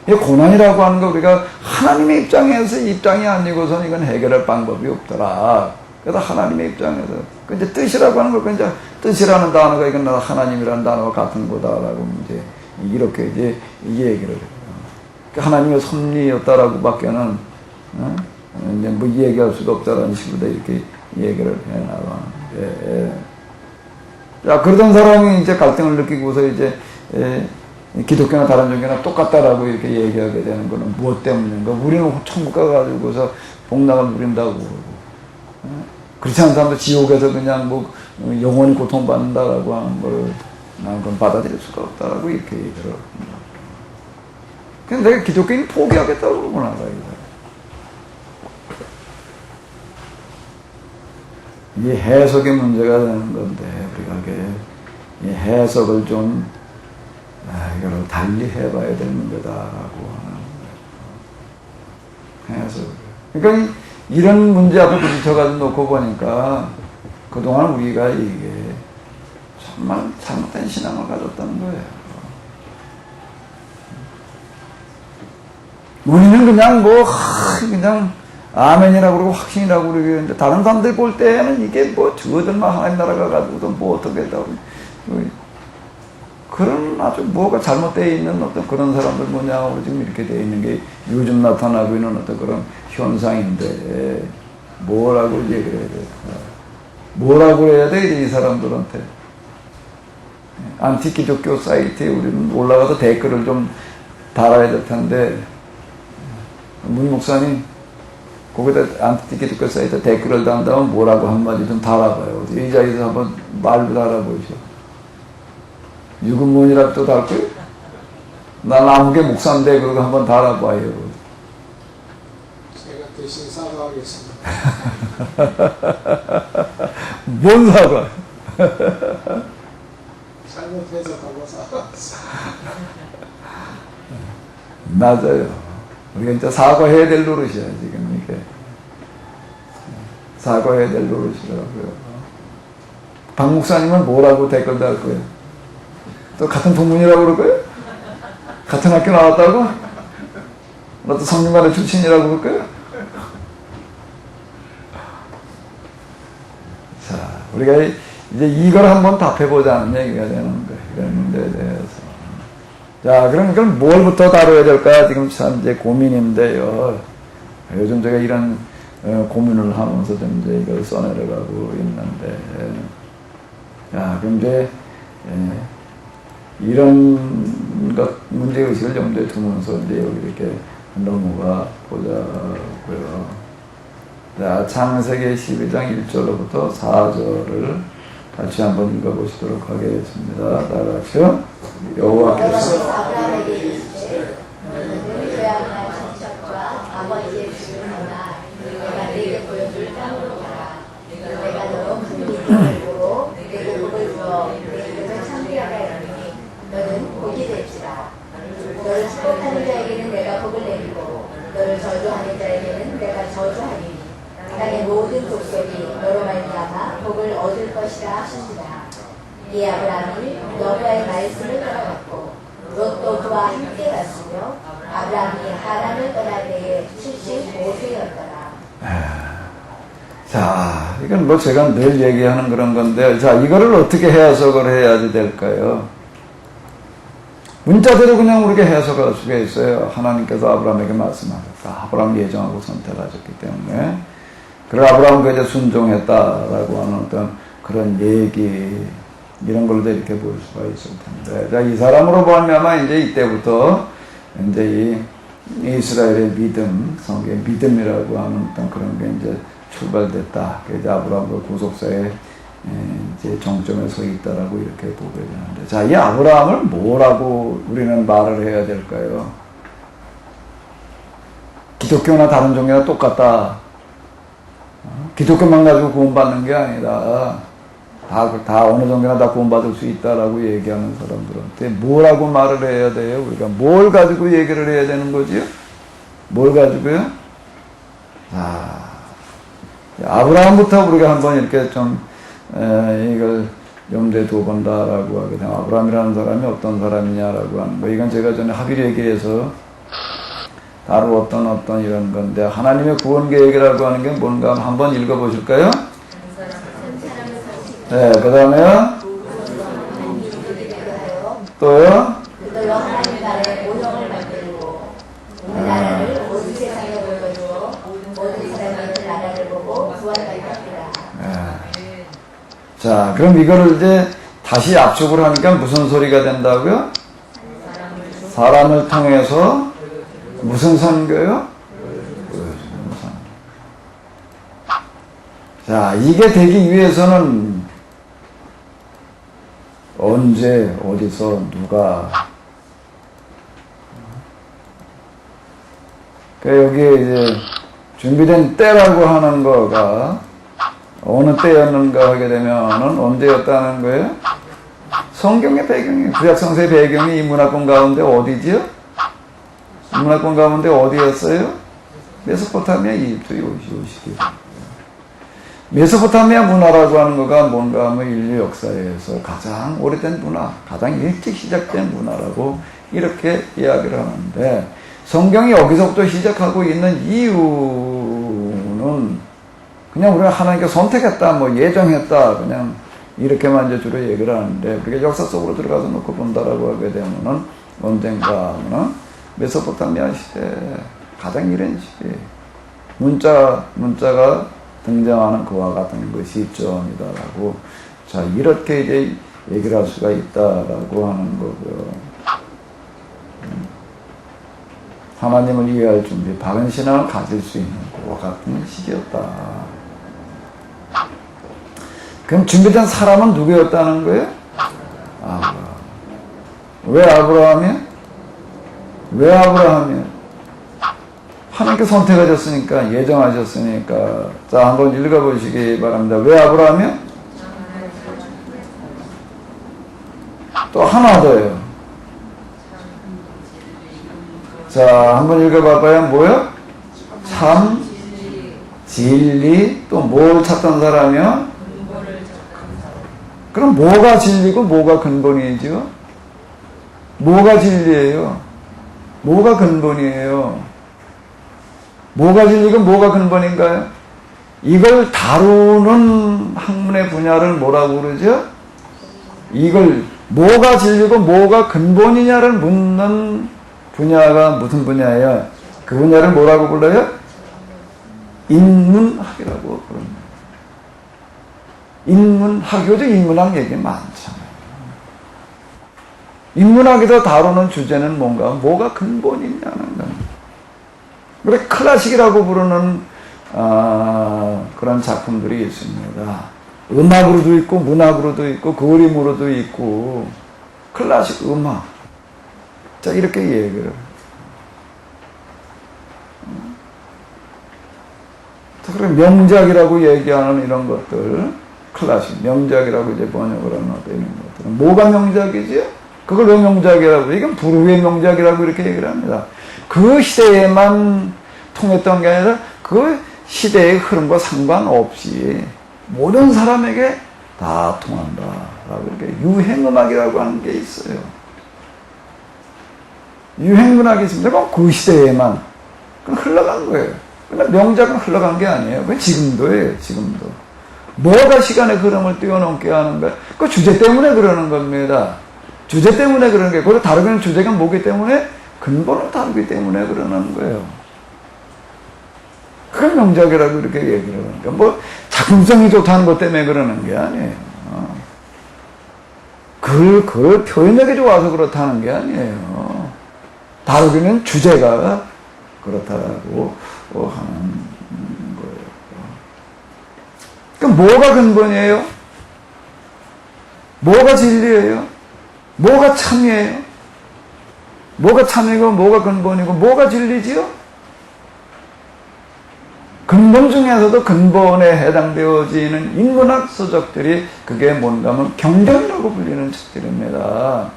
이 고난이라고 하는 거 우리가 하나님의 입장에서 입장이 아니고선 이건 해결할 방법이 없더라. 그래서 하나님의 입장에서. 근데 뜻이라고 하는 거, 이제 뜻이라는 단어가 이건 하나님이라는 단어와 같은 거다라고 이제 이렇게 이제 이 얘기를 해요. 하나님의 섭리였다라고 밖에는, 이제 얘기할 수가 없다라는 식으로 이렇게 얘기를 해 나가는. 자, 그러던 사람이 이제 갈등을 느끼고서 이제, 기독교나 다른 종교나 똑같다라고 이렇게 얘기하게 되는 거는 무엇 때문인가? 우리는 천국 가가지고서 복락을 누린다고 그러고, 그렇지 않은 사람도 지옥에서 그냥 영원히 고통받는다라고 하는 걸 나는 그건 받아들일 수가 없다라고 이렇게 얘기를 합니다. 그냥 내가 기독교인 포기하겠다고 그러구나, 이거. 이 해석의 문제가 되는 건데, 우리가 이 해석을 좀, 이거를 달리 해봐야 되는 문제다라고 하는 해석. 그러니까 이런 문제 앞에 부딪혀가지고 놓고 보니까, 그동안 우리가 이게 정말 잘못된 신앙을 가졌다는 거예요. 우리는 그냥 그냥, 아멘이라고 그러고 확신이라고 그러는데 다른 사람들 볼 때는 이게 저들만 하나님 나라가 가지고도 어떻게 했다고 그런 아주 뭐가 잘못되어 있는 어떤 그런 사람들 뭐냐고 지금 이렇게 되어 있는 게 요즘 나타나고 있는 어떤 그런 현상인데 뭐라고 얘기를 해야 돼? 뭐라고 해야 돼? 이 사람들한테 안티기독교 사이트에 우리는 올라가서 댓글을 좀 달아야 될 텐데 문 목사님 거기다 안티기독교 사이트 댓글을 단다면 뭐라고 한마디 좀 달아봐요. 이 자리에서 한번 말로 달아보시오. 유근문이라도 또 달고요? 난 아무개 목사인데 그거 한번 달아봐요. 제가 대신 사과하겠습니다. 뭔 사과? 잘못해서 하고 사과했습니다. 맞아요. 우리가 이제 사과해야 될 노릇이야, 지금 이게. 사과해야 될 노릇이라고요. 박 목사님은 뭐라고 댓글 달 거예요? 또 같은 동문이라고 그럴 거예요? 같은 학교 나왔다고? 너도 성균관의 출신이라고 그럴 거예요? 자, 우리가 이제 이걸 한번 답해보자는 얘기가 되는 거예요. 이런 문제에 대해서. 자, 그럼 뭘부터 다뤄야 될까? 지금 참 이제 고민인데요. 요즘 제가 이런 고민을 하면서 좀 이제 이걸 써내려가고 있는데. 자, 그럼 이제, 이런 문제의식을 염두에 두면서 이제 여기 이렇게 넘어가 보자고요. 자, 창세기 12장 1절로부터 4절을 같이 한번 읽어보시도록 하겠습니다. 다 같이요. 여호와께서 아브라함에게 이르시되 너는 죄악한 친척과 아버지의 집을 떠나 내가 네게 보여줄 땅으로 가라. 내가 너로 큰 민족을 보고 내게 복을 주어 내 이름을 창대하게 하리니 너는 복이 될지라. 너를 축복하는 자에게는 내가 복을 내리고 너를 저주하는 자에게는 내가 저주하리니 땅의 모든 족속이 너로 말미암아 복을 얻을 것이라 하신지라. 이 아브라함이 여호와의 말씀을 따라갔고 롯도 그와 함께 갔으며 아브라함이 하란을 떠날 때에 75세였더라. 자, 이건 뭐 제가 늘 얘기하는 그런 건데, 자, 이거를 어떻게 해석을 해야지 될까요? 문자대로 그냥 우리가 해석할 수가 있어요. 하나님께서 아브라함에게 말씀하셨다. 아브라함을 예정하고 선택하셨기 때문에. 그리고 아브라함은 이제 순종했다라고 하는 어떤 그런 얘기, 이런 걸로 이렇게 볼 수가 있을 텐데. 자, 이 사람으로 보면 이제 이때부터 이제 이 이스라엘의 믿음, 성경의 믿음이라고 하는 어떤 그런 게 이제 출발됐다. 그래서 아브라함도 구속사의 이제 정점에 서 있다라고 이렇게 보게 되는데. 자, 이 아브라함을 뭐라고 우리는 말을 해야 될까요? 기독교나 다른 종교나 똑같다. 기독교만 가지고 구원받는 게 아니라 다 어느 정도나 다 구원받을 수 있다라고 얘기하는 사람들한테 뭐라고 말을 해야 돼요? 우리가 뭘 가지고 얘기를 해야 되는 거지요? 뭘 가지고요? 아브라함부터 우리가 한번 이렇게 좀 이걸 염두에 두 본다라고 하게 되면, 아브라함이라는 사람이 어떤 사람이냐라고 하는 거, 이건 제가 전에 합의를 얘기해서 바로 어떤 이런 건데, 하나님의 구원 계획이라고 하는 게 뭔가 한번 읽어보실까요? 네, 그 다음에요? 또요? 그들로 하나님 나라의 모형을 만들고 우리나라를 모든 세상에 보여주어 모든 사람이 그 나라를 보고 구원받게 하리라. 자, 그럼 이거를 이제 다시 압축을 하니까 무슨 소리가 된다고요? 사람을 통해서 무슨 선교요? 자, 이게 되기 위해서는 언제, 어디서, 누가. 여기에 이제 준비된 때라고 하는 거가 어느 때였는가 하게 되면은 언제였다는 거예요? 성경의 배경이, 구약성서의 배경이 이 문화권 가운데 어디지요? 이 문화권 가운데 어디였어요? 메소포타미아, 이집트, 요시기. 메소포타미아 문화라고 하는 거가 뭔가 하면 인류 역사에서 가장 오래된 문화, 가장 일찍 시작된 문화라고 이렇게 이야기를 하는데, 성경이 여기서부터 시작하고 있는 이유는 그냥 우리가 하나님께 선택했다, 뭐 예정했다, 그냥 이렇게만 이제 주로 얘기를 하는데, 그게 역사 속으로 들어가서 놓고 본다라고 하게 되면은 언젠가는 메소포타미아 시대, 가장 이른 시기, 문자가 등장하는 그와 같은 것이 시점이다라고, 자, 이렇게 이제 얘기를 할 수가 있다라고 하는 거고요. 하나님을 이해할 준비, 바른 신앙을 가질 수 있는 그와 같은 시기였다. 그럼 준비된 사람은 누구였다는 거예요? 아브라함. 왜 아브라함이야? 왜 아브라함이야? 하나님께 선택하셨으니까, 예정하셨으니까. 자, 한번 읽어보시기 바랍니다. 왜 아브라함이야? 또 하나 더요. 자, 한번 읽어봐봐요. 뭐요? 참, 진리, 또 뭘 찾던 사람이요? 그럼 뭐가 진리고 뭐가 근본이죠? 뭐가 진리예요? 뭐가 근본이에요? 뭐가 진리고 뭐가 근본인가요? 이걸 다루는 학문의 분야를 뭐라고 그러죠? 이걸 뭐가 진리고 뭐가 근본이냐를 묻는 분야가 무슨 분야예요? 그 분야를 뭐라고 불러요? 인문학이라고 부릅니다. 인문학, 요즘 인문학 얘기 많잖아요. 인문학에서 다루는 주제는 뭔가, 뭐가 근본이냐는 겁니다. 그래, 클래식이라고 부르는 그런 작품들이 있습니다. 음악으로도 있고, 문학으로도 있고, 그림으로도 있고, 클래식 음악. 자, 이렇게 얘기를. 자, 그럼 명작이라고 얘기하는 이런 것들, 클래식, 명작이라고 이제 번역을 하는 이런 것들은 뭐가 명작이지? 그걸 왜 명작이라고? 이건 불후의 명작이라고 이렇게 얘기를 합니다. 그 시대에만 통했던 게 아니라 그 시대의 흐름과 상관없이 모든 사람에게 다 통한다라고 이렇게 유행음악이라고 하는 게 있어요. 유행문학이 있습니다. 그 시대에만 흘러간 거예요. 그러나 명작은 흘러간 게 아니에요. 그 지금도예요. 지금도. 뭐가 시간의 흐름을 뛰어넘게 하는가? 그 주제 때문에 그러는 겁니다. 주제 때문에 그러는 게, 그리고 다루는 주제가 뭐기 때문에? 근본을 다루기 때문에 그러는 거예요. 그걸 명작이라고 이렇게 얘기를 하는 거예요. 뭐, 작품성이 좋다는 것 때문에 그러는 게 아니에요. 그걸 표현하기 좋아서 그렇다는 게 아니에요. 다루기는 주제가 그렇다라고 하는 거예요. 그럼 뭐가 근본이에요? 뭐가 진리예요? 뭐가 참이에요? 뭐가 참이고 뭐가 근본이고 뭐가 진리지요? 근본 중에서도 근본에 해당되어지는 인문학 서적들이 그게 뭔가 하면 경전이라고 불리는 책들입니다.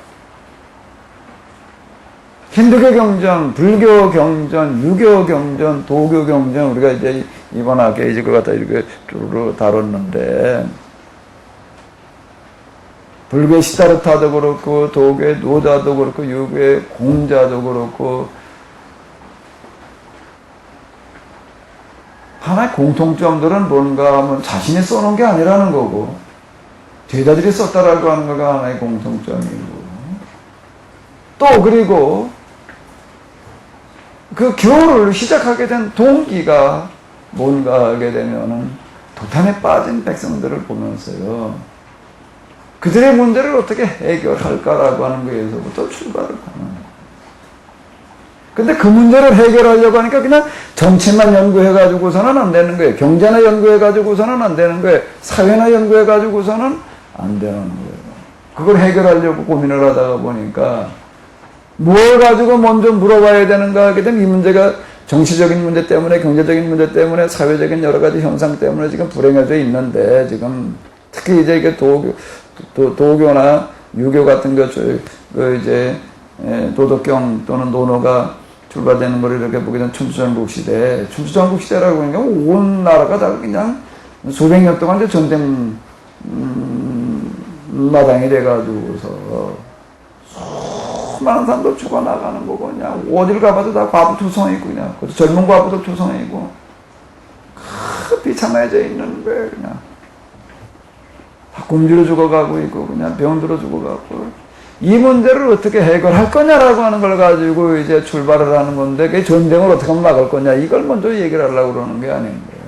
힌두교 경전, 불교 경전, 유교 경전, 도교 경전, 우리가 이제 이번 학기에 이제 그걸 갖다 이렇게 쭉 다뤘는데, 불교의 시다르타도 그렇고, 도교의 노자도 그렇고, 유교의 공자도 그렇고, 하나의 공통점들은 뭔가 하면 자신이 써놓은 게 아니라는 거고, 제자들이 썼다라고 하는 거가 하나의 공통점이고, 또 그리고 그 교를 시작하게 된 동기가 뭔가 하게 되면은 도탄에 빠진 백성들을 보면서요, 그들의 문제를 어떻게 해결할까라고 하는 거에서부터 출발을 하는 거예요. 근데 그 문제를 해결하려고 하니까 그냥 정치만 연구해가지고서는 안 되는 거예요. 경제나 연구해가지고서는 안 되는 거예요. 사회나 연구해가지고서는 안 되는 거예요. 그걸 해결하려고 고민을 하다가 보니까 뭘 가지고 먼저 물어봐야 되는가 하게 되면 이 문제가 정치적인 문제 때문에, 경제적인 문제 때문에, 사회적인 여러 가지 현상 때문에 지금 불행해져 있는데, 지금 특히 이제 이게 도교나 유교 같은 이제 도덕경 또는 논어가 출발되는 걸 이렇게 보게 된 춘추전국 시대, 춘추전국 시대라고 하는 게 온 나라가 다 그냥 수백 년 동안 이제 전쟁 마당이 돼가지고서 수많은 사람들 죽어나가는 거고, 그냥 어딜 가봐도 다 과부투성이고, 그냥 젊은 과부도 투성이고, 비참해져 있는 거예요. 그냥 다 굶주려 죽어가고 있고, 그냥 병들어 죽어가고, 이 문제를 어떻게 해결할 거냐라고 하는 걸 가지고 이제 출발을 하는 건데, 그 전쟁을 어떻게 하면 막을 거냐, 이걸 먼저 얘기를 하려고 그러는 게 아닌 거예요.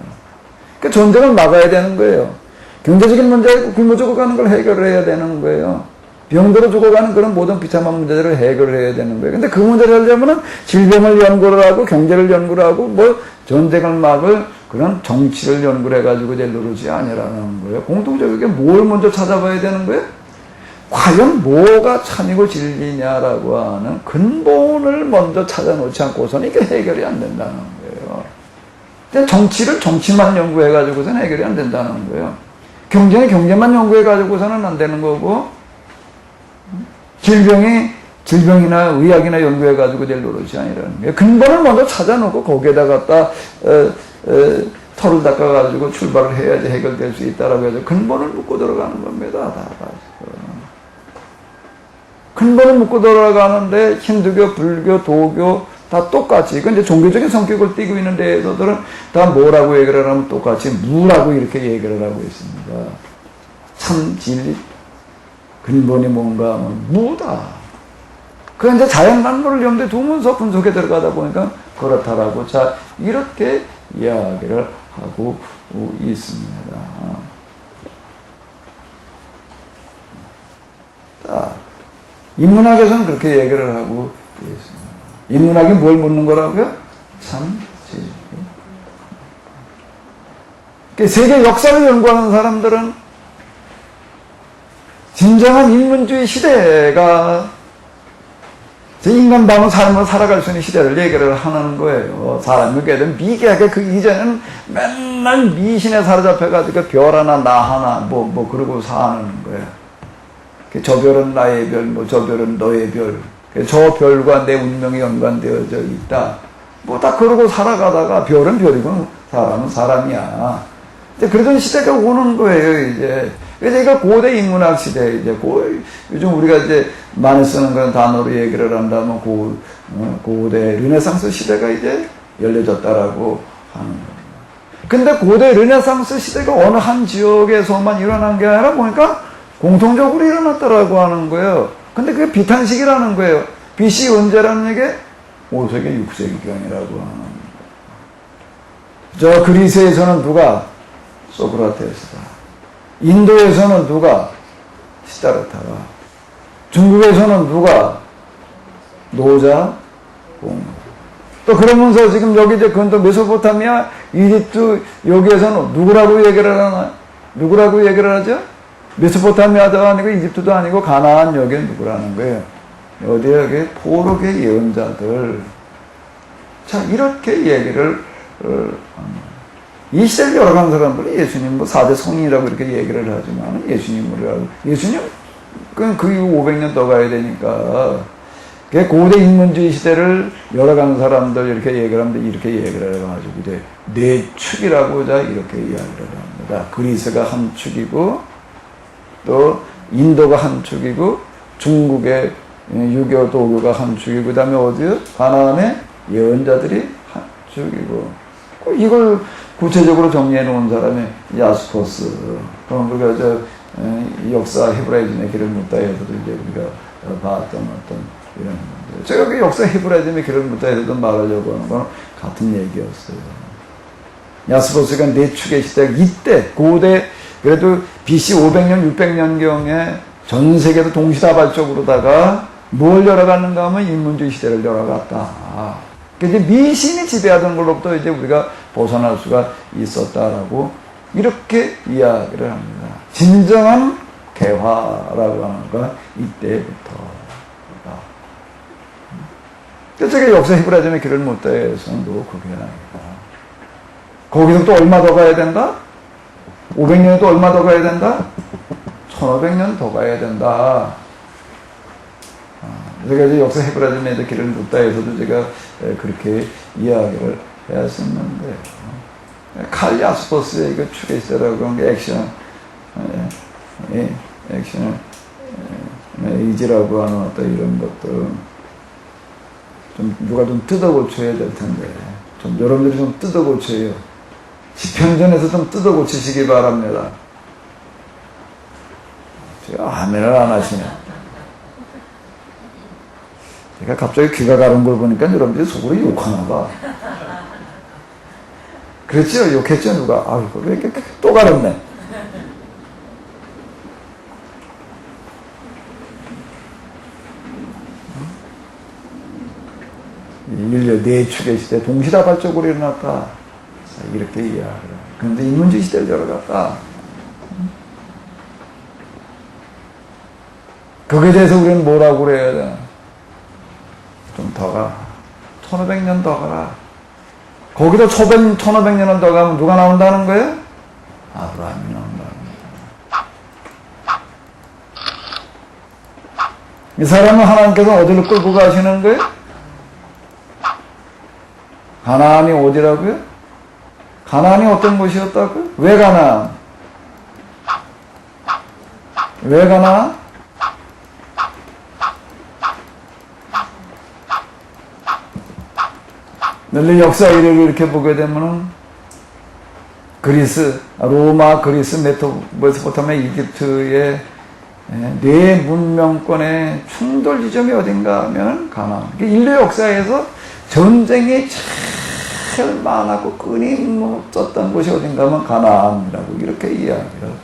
그 전쟁을 막아야 되는 거예요. 경제적인 문제, 굶어 죽어가는 걸 해결을 해야 되는 거예요. 병들어 죽어가는 그런 모든 비참한 문제들을 해결을 해야 되는 거예요. 근데 그 문제를 하려면은 질병을 연구를 하고, 경제를 연구를 하고, 뭐 전쟁을 막을 그런 정치를 연구를 해가지고 이제 누르지 아니라는 거예요. 공통적이게 뭘 먼저 찾아봐야 되는 거예요? 과연 뭐가 참이고 진리냐라고 하는 근본을 먼저 찾아놓지 않고서는 이게 해결이 안 된다는 거예요. 근데 정치를 정치만 연구해가지고서는 해결이 안 된다는 거예요. 경제는 경제만 연구해가지고서는 안 되는 거고, 질병이 질병이나 의학이나 연구해가지고 될 노릇이 아니라는 거예요. 근본을 먼저 찾아놓고 거기에다 갖다 털을 닦아가지고 출발을 해야지 해결될 수 있다라고 해서 근본을 묻고 들어가는 겁니다. 다. 근본을 묻고 들어가는데 힌두교, 불교, 도교 다 똑같이. 근데 종교적인 성격을 띠고 있는 데에서들은 다 뭐라고 얘기를 하면 똑같이 무라고 이렇게 얘기를 하고 있습니다. 참 진리 근본이 뭔가 하면 무다. 그 이제 자연만물을 염두에 두면서 분석에 들어가다 보니까 그렇다라고 자 이렇게 이야기를 하고 있습니다. 자, 인문학에서는 그렇게 얘기를 하고 있습니다. 인문학이 뭘 묻는 거라고요? 참 진리. 세계 역사를 연구하는 사람들은 진정한 인문주의 시대가 인간다운 삶을 살아갈 수 있는 시대를 얘기를 하는 거예요. 사람이 깨든 미개하게 그 이전에는 맨날 미신에 사로잡혀가지고 별 하나 나 하나 그러고 사는 거예요. 저 별은 나의 별, 저 별은 너의 별, 저 별과 내 운명이 연관되어져 있다. 다 그러고 살아가다가 별은 별이고 사람은 사람이야. 이제 그러던 시대가 오는 거예요, 이제. 그래서 이거 고대 인문학 시대, 이제 요즘 우리가 이제 많이 쓰는 그런 단어로 얘기를 한다면 고대 르네상스 시대가 이제 열려졌다라고 하는 겁니다. 근데 고대 르네상스 시대가 어느 한 지역에서만 일어난 게 아니라 보니까 공통적으로 일어났다라고 하는 거예요. 근데 그게 비탄식이라는 거예요. BC 언제라는 얘기? 5세기, 6세기경이라고 하는 거예요. 저 그리스에서는 누가? 소크라테스다. 인도에서는 누가? 시다르타가. 중국에서는 누가? 노자, 공. 또 그러면서 지금 여기 이제 그건 또 메소포타미아, 이집트 여기에서는 누구라고 얘기를 하나? 누구라고 얘기를 하죠? 메소포타미아도 아니고 이집트도 아니고 가나안 여기는 누구라는 거예요? 어디에 여기 포로의 예언자들. 자, 이렇게 얘기를 합니다. 이 시대를 열어간 사람들이 예수님 4대 성인이라고 이렇게 얘기를 하지만 예수님을 예수님 그 이후 500년 더 가야 되니까 고대 인문주의 시대를 열어간 사람들 이렇게 얘기를 하는데 이렇게 얘기를 해가지고 이제 네 축이라고 이렇게 이야기를 합니다. 그리스가 한 축이고 또 인도가 한 축이고 중국의 유교 도교가 한 축이고 그다음에 어디요? 가나안의 예언자들이 한 축이고 이걸 구체적으로 정리해 놓은 사람이 야스포스. 그럼 우리가 역사 헤브라이즘의 길을 묻다에서도 이제 우리가 봤던 어떤 이런 건데. 제가 그 역사 헤브라이즘의 길을 묻다에서도 말하려고 하는 건 같은 얘기였어요. 야스포스가 네 축의 시대, 이때 고대, 그래도 BC 500년, 600년경에 전 세계도 동시다발적으로다가 뭘 열어갔는가 하면 인문주의 시대를 열어갔다. 이제 미신이 지배하던 걸로부터 이제 우리가 벗어날 수가 있었다라고 이렇게 이야기를 합니다. 진정한 개화라고 하는 건 이때부터다. 제가 역사 히브라즘의 길을 묻다 해서도 그게 아니다. 거기서 또 얼마 더 가야 된다? 500년에 또 얼마 더 가야 된다? 1500년 더 가야 된다. 제가 이제 역사 헤브라즘의 길을 묻다 해서도 제가 그렇게 이야기를 했었는데, 칼 야스포스의 그 축의세라고 하는 게 액션, 이지라고 하는 어떤 이런 것들, 좀 누가 좀 뜯어 고쳐야 될 텐데, 좀 여러분들이 좀 뜯어 고쳐요. 지평전에서 좀 뜯어 고치시기 바랍니다. 제가 아멘을 안 하시네. 제가 갑자기 귀가 가는 걸 보니까 여러분들이 속으로 욕하나 봐. 그렇죠? 욕했죠? 누가? 아유, 왜 이렇게 또 가렸네. 인류 네 축의 시대 동시다발적으로 일어났다. 이렇게 이야기를. 그런데 인문주의 시대를 열어갔다. 거기에 대해서 우리는 뭐라고 그래야 되나? 좀 더 가. 1500년 더 가라. 거기도 1500년 더 가면 누가 나온다는 거예요? 아브라함이 나온다는 거예요. 이 사람은 하나님께서 어디로 끌고 가시는 거예요? 가나안이 어디라고요? 가나안이 어떤 곳이었다고요? 왜 가나안? 왜 가나안? 널리 역사 이력을 이렇게 보게 되면은 그리스, 로마, 그리스, 메소포타미아, 이집트의 네 문명권의 충돌 지점이 어딘가 하면 가나안. 인류 역사에서 전쟁이 제일 많았고 끊임없었던 곳이 어딘가 하면 가나안이라고 이렇게 이야기를 합니다.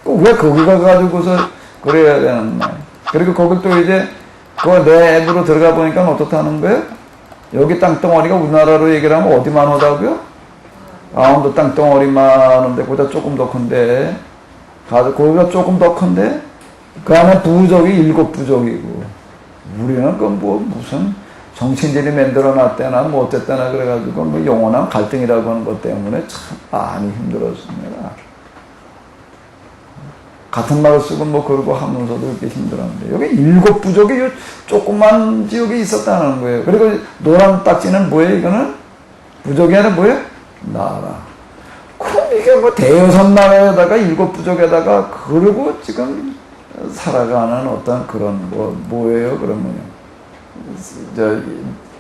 왜 거기 가가지고서 그래야 되는 말. 그리고 거길 또 이제 그 내부로 들어가 보니까 어떻다는 거예요? 여기 땅덩어리가 우리나라로 얘기를 하면 어디만 하다고요? 강원도 땅덩어리만 하는데 거기다 조금 더 큰데 거기가 조금 더 큰데 그 안에 부족이 7부족이고 우리는 그 뭐 무슨 정치인들이 만들어 놨대나 뭐 어쨌다나 그래가지고 뭐 영원한 갈등이라고 하는 것 때문에 참 많이 힘들었습니다. 같은 말을 쓰고 뭐 그러고 하면서도 이렇게 힘들었는데 여기 7부족이 조그만 지역에 있었다는 거예요. 그리고 노란 딱지는 뭐예요? 이거는 부족이 아니라 뭐예요? 나라. 그럼 이게 뭐 대여섯 나라에다가 7부족에다가 그러고 지금 살아가는 어떤 그런 뭐예요? 그러면요.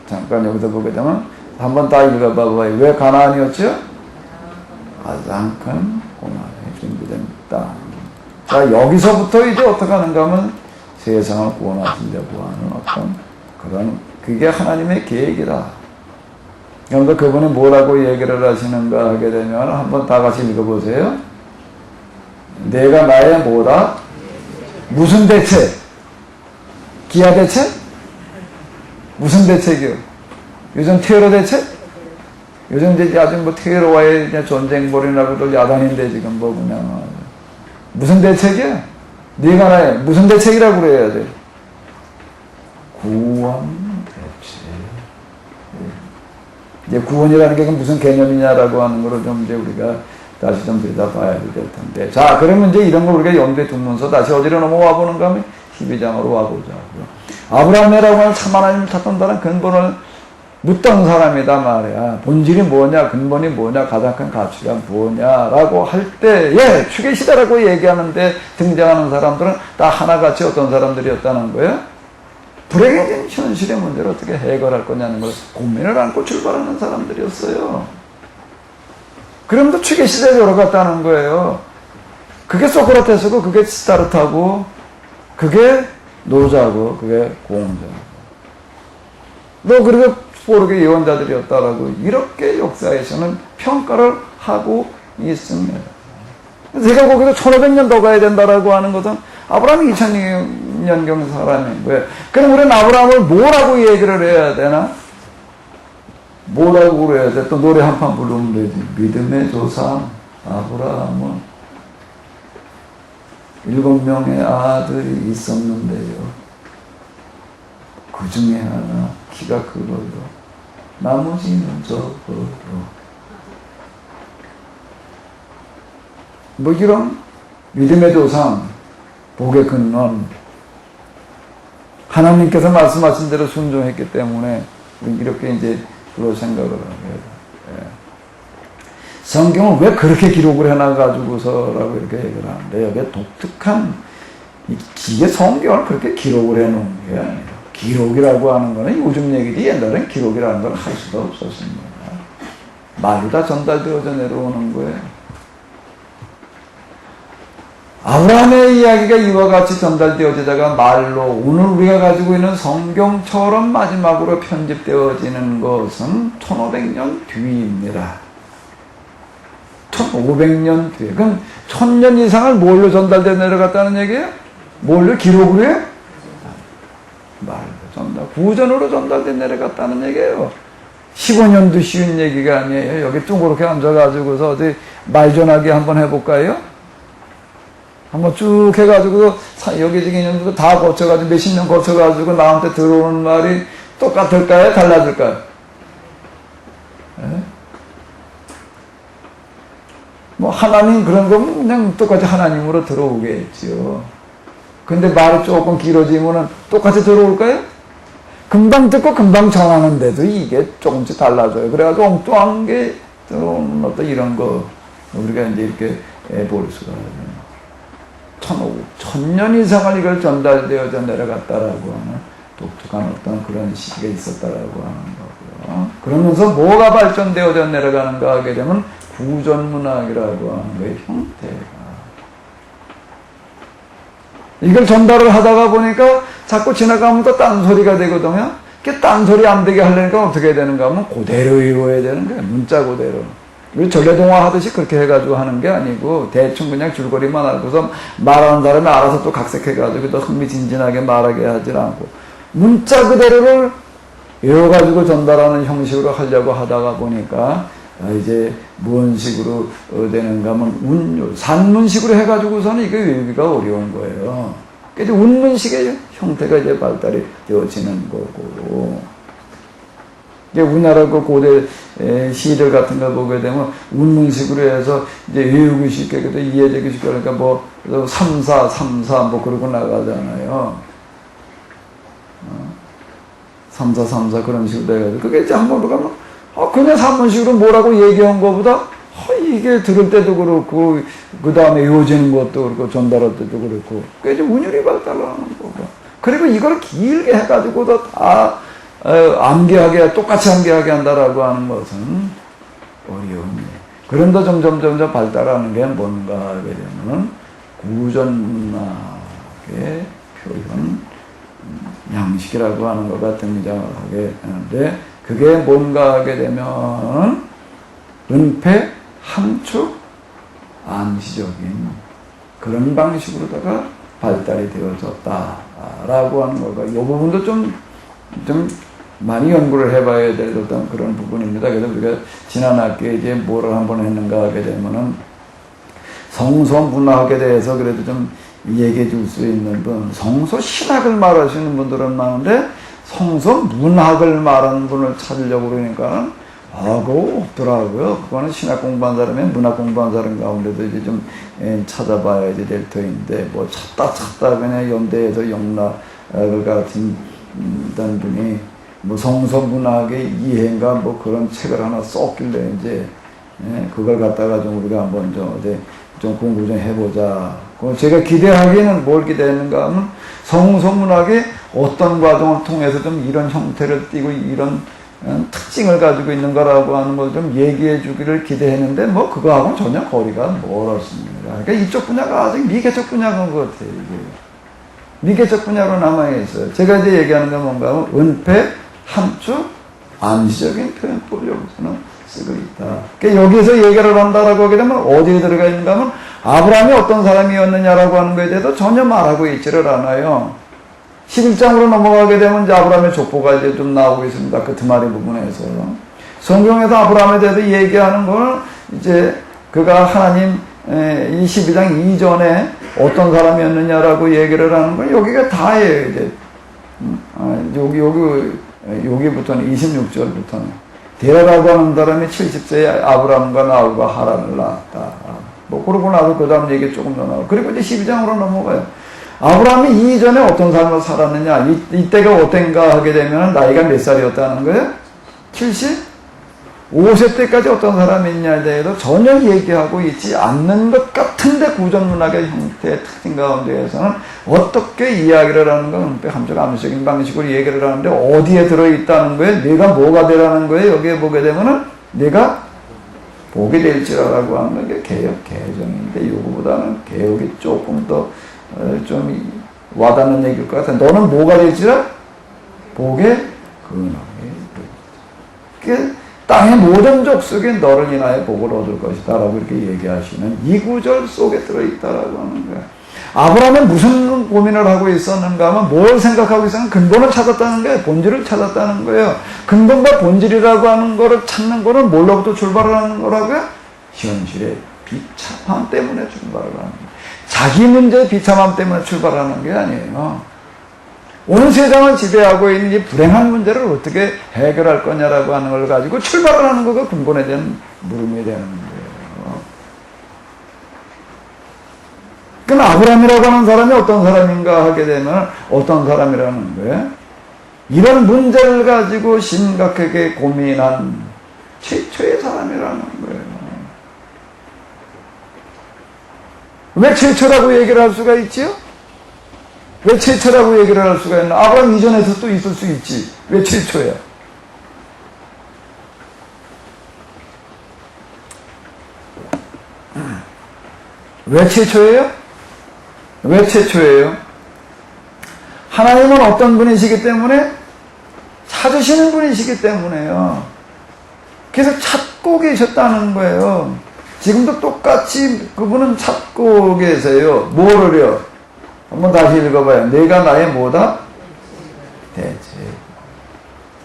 잠깐 여기서 보게 되면 한번 다 읽어봐봐요. 왜 가나안이었죠? 가장 큰 고난이 준비된 땅. 자, 여기서부터 이제 어떻게 하는가 하면 세상을 구원하시려고 하는 어떤 그런, 그게 하나님의 계획이다. 그러니까 그분이 뭐라고 얘기를 하시는가 하게 되면 한번 다 같이 읽어보세요. 내가 나의 뭐다? 무슨 대책? 기아 대책? 무슨 대책이요? 요즘 테러 대책? 요즘 이제 아주 뭐 테러와의 전쟁 벌이라고도 야단인데 지금 뭐 그냥 무슨 대책이야? 네가 나의 무슨 대책이라고 그래야 돼? 구원 대책. 이제 구원이라는 게 무슨 개념이냐라고 하는 거를 좀 이제 우리가 다시 좀 들여다봐야 될 텐데. 자, 그러면 이제 이런 걸 우리가 염두에 두면서 다시 어디로 넘어와 보는가 하면 12장으로 와보자고요. 아브라함이라고 하는 참 하나님을 찾던다는 근본을 묻던 사람이다 말이야. 본질이 뭐냐, 근본이 뭐냐, 가장 큰 가치가 뭐냐라고 할 때에 추계시대라고 얘기하는데 등장하는 사람들은 다 하나같이 어떤 사람들이었다는 거예요? 불행해진 현실의 문제를 어떻게 해결할 거냐는 걸 고민을 안고 출발하는 사람들이었어요. 그럼도 추계시대에 들어갔다는 거예요. 그게 소크라테스고, 그게 스타르타고, 그게 노자고, 그게 공자고. 너 그리고 포르게 예언자들이었다라고 이렇게 역사에서는 평가를 하고 있습니다. 제가 거기서 1500년 더 가야 된다라고 하는 것은 아브라함이 2000년경 사람인 거예요. 그럼 우리는 아브라함을 뭐라고 얘기를 해야 되나? 뭐라고 그래야 돼? 또 노래 한 판 부르면 되지. 믿음의 조상 아브라함은 7명의 아들이 있었는데요. 그 중에 하나 키가 크고요. 나머지는 적어요. 뭐 이런 믿음의 조상, 복의 근원, 하나님께서 말씀하신 대로 순종했기 때문에 이렇게 이제 그런 생각을 해요. 성경을 왜 그렇게 기록을 해놔가지고서라고 이렇게 얘기를 하는데 여기에 독특한, 이게 성경을 그렇게 기록을 해놓은 게 아니라 기록이라고 하는 거는 요즘 얘기지 옛날엔 기록이라는 걸 할 수가 없었습니다. 말로 다 전달되어져 내려오는 거예요. 아브라함의 이야기가 이와 같이 전달되어지다가 말로 오늘 우리가 가지고 있는 성경처럼 마지막으로 편집되어지는 것은 1500년 뒤입니다. 1500년 뒤에. 그럼 1000년 이상을 뭘로 전달되어 내려갔다는 얘기예요? 뭘로 기록으로 해? 말로 전달, 구전으로 전달되어 내려갔다는 얘기예요. 15년도 쉬운 얘기가 아니에요. 여기 둥그렇게 앉아가지고서 어디 말 전하기 한번 해볼까요? 한번 쭉 해가지고 여기 지금 다 거쳐가지고 몇십 년 거쳐가지고 나한테 들어오는 말이 똑같을까요? 달라질까요? 네? 뭐 하나님 그런 거면 그냥 똑같이 하나님으로 들어오겠죠. 근데 말이 조금 길어지면은 똑같이 들어올까요? 금방 듣고 금방 전하는데도 이게 조금씩 달라져요. 그래가지고 엉뚱한 게 들어오는 어떤 이런 거 우리가 이제 이렇게 볼 수가 있어요. 천년 이상을 이걸 전달되어져 내려갔다라고 하는 독특한 어떤 그런 시기가 있었다라고 하는 거고요. 그러면서 뭐가 발전되어져 내려가는가 하게 되면 구전문학이라고 하는 거의 형태가. 이걸 전달을 하다가 보니까 자꾸 지나가면 또 딴소리가 되거든요. 이렇게 딴소리 안 되게 하려니까 어떻게 되는가 하면 그대로 이루어야 되는 거예요. 문자 그대로. 우리 전래동화 하듯이 그렇게 해가지고 하는 게 아니고 대충 그냥 줄거리만 알고서 말하는 사람이 알아서 또 각색해가지고 또 흥미진진하게 말하게 하지 않고 문자 그대로를 외워가지고 전달하는 형식으로 하려고 하다가 보니까 이제 무슨 식으로 되는가 하면 산문식으로 해가지고서는 이게 외우기가 어려운 거예요. 그래서 운문식의 형태가 이제 발달이 되어지는 거고 이제 우리나라 그 고대 시들 같은 거 보게 되면 운문식으로 해서 이제 외우기 쉽게 그래도 이해되기 쉽게 그러니까 뭐 3, 4, 3, 4 뭐 그러고 나가잖아요. 3, 4, 3, 4 그런 식으로 돼가지고 그게 이제 한번 가면 그냥 산문식으로 뭐라고 얘기한 것보다 이게 들을 때도 그렇고 그 다음에 이어지는 것도 그렇고 전달할 때도 그렇고 그게 이제 운율이 발달하는 거고 그리고 이걸 길게 해가지고도 다 암기하게 똑같이 암기하게 한다라고 하는 것은 어려움이에요. 그런데 점점 발달하는 게 뭔가 하게 되면 구전문학의 표현 양식이라고 하는 것가 등장하게 되는데 그게 뭔가 하게 되면 은폐, 함축, 암시적인 그런 방식으로다가 발달이 되어졌다라고 하는 거가 이 부분도 좀 많이 연구를 해봐야 될 어떤 그런 부분입니다. 그래서 우리가 지난 학기에 이제 뭐를 한번 했는가 하게 되면은 성서 문학에 대해서 그래도 좀 얘기해 줄 수 있는 분, 성서 신학을 말하시는 분들은 많은데 성서 문학을 말하는 분을 찾으려고 그러니까 그거 없더라고요. 그거는 신학 공부한 사람이 문학 공부한 사람 가운데도 이제 좀 찾아봐야지 될 터인데 뭐 찾다 그냥 연대에서 영락을 같은 분이 뭐 성서 문학의 이해인가 뭐 그런 책을 하나 썼길래 이제 그걸 갖다가 좀 우리가 한번 좀 공부 좀 해보자. 제가 기대하기에는 뭘 기대했는가 하면 성서 문학의 어떤 과정을 통해서 좀 이런 형태를 띠고 이런 특징을 가지고 있는 거라고 하는 걸 좀 얘기해 주기를 기대했는데 뭐 그거하고는 전혀 거리가 멀었습니다. 그러니까 이쪽 분야가 아직 미개척 분야인 것 같아요. 이게. 미개척 분야로 남아있어요. 제가 이제 얘기하는 건 뭔가 하면 은폐, 함축, 암시적인 표현법을 여기서는 쓰고 있다. 그러니까 여기서 얘기를 한다라고 하게 되면 어디에 들어가 있는가 하면 아브라함이 어떤 사람이었느냐라고 하는 것에 대해서 전혀 말하고 있지를 않아요. 11장으로 넘어가게 되면 이제 아브라함의 족보가 이제 좀 나오고 있습니다. 그 드마리 부분에서. 성경에서 아브라함에 대해서 얘기하는 건 이제 그가 하나님 이 12장 이전에 어떤 사람이었느냐라고 얘기를 하는 건 여기가 다예요. 이제 여기부터는 26절부터는 데라라고 하는 사람이 70세에 아브라함과 나홀과 하란을 낳았다. 뭐 그러고 나서 그 다음 얘기 조금 더 나오고 그리고 이제 12장으로 넘어가요. 아브라함이 이전에 어떤 삶을 살았느냐 이때가 어땠가 하게 되면 나이가 몇 살이었다는 거예요? 75세 때까지 어떤 사람이 있냐에 대해서 전혀 얘기하고 있지 않는 것 같은데 구전문학의 형태의 특징 가운데에서는 어떻게 이야기를 하는 건 함축 암시적인 방식으로 얘기를 하는데 어디에 들어있다는 거예요? 내가 뭐가 되라는 거예요? 여기에 보게 되면은 내가 보게 될지라고 하는 게 개혁 개정인데 이거보다는 개혁이 조금 더 좀 와닿는 얘기일 것 같아. 너는 뭐가 될지라? 복에 근하게. 땅의 모든 족속이 너를 인하여 복을 얻을 것이다 라고 이렇게 얘기하시는 이 구절 속에 들어있다라고 하는 거야. 아브라함은 무슨 고민을 하고 있었는가 하면 뭘 생각하고 있었는가? 근본을 찾았다는 거예요. 본질을 찾았다는 거예요. 근본과 본질이라고 하는 거를 찾는 거는 뭘로부터 출발을 하는 거라고요? 현실의 비참함 때문에 출발을 하는 거예요. 자기 문제의 비참함 때문에 출발하는 게 아니에요. 온 세상을 지배하고 있는 이 불행한 문제를 어떻게 해결할 거냐라고 하는 걸 가지고 출발을 하는 거가 근본에 대한 물음이 되는 거예요. 그럼 아브라함이라고 하는 사람이 어떤 사람인가 하게 되면 어떤 사람이라는 거예요? 이런 문제를 가지고 심각하게 고민한 최초의 사람이라는 거예요. 왜 최초라고 얘기를 할 수가 있지요? 왜 최초라고 얘기를 할 수가 있나? 아브라함 이전에서 또 있을 수 있지. 왜 최초야? 왜 최초예요? 왜 최초예요? 하나님은 어떤 분이시기 때문에? 찾으시는 분이시기 때문에요. 그래서 찾고 계셨다는 거예요. 지금도 똑같이 그분은 찾고 계세요. 뭐를요? 한번 다시 읽어봐요. 내가 나의 뭐다? 대체.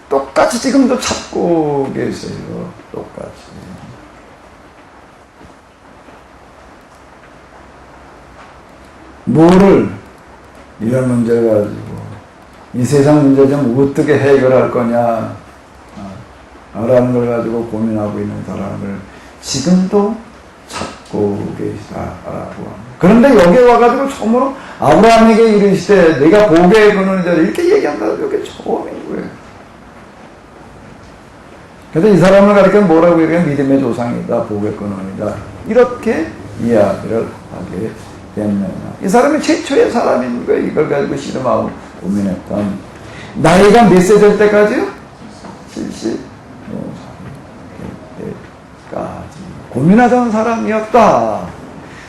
똑같이 지금도 찾고 계세요. 똑같이. 뭐를? 이런 문제를 가지고 이 세상 문제 좀 어떻게 해결할 거냐 라는 걸 가지고 고민하고 있는 사람을 지금도 찾고 계시다라고 합니다. 그런데 여기에 와가지고 처음으로 아브라함에게 이르시되 내가 복의 근원이다 이렇게 얘기한다. 이게 처음인 거예요. 그래서 이 사람을 가리켜 뭐라고 얘기해요? 믿음의 조상이다, 복의 근원이다 이렇게 이야기를 하게 됐느냐. 이 사람이 최초의 사람인 거예요. 이걸 가지고 씨름하고 고민했던. 나이가 몇 세 될 때까지요? 75세 때까지 고민하던 사람이었다.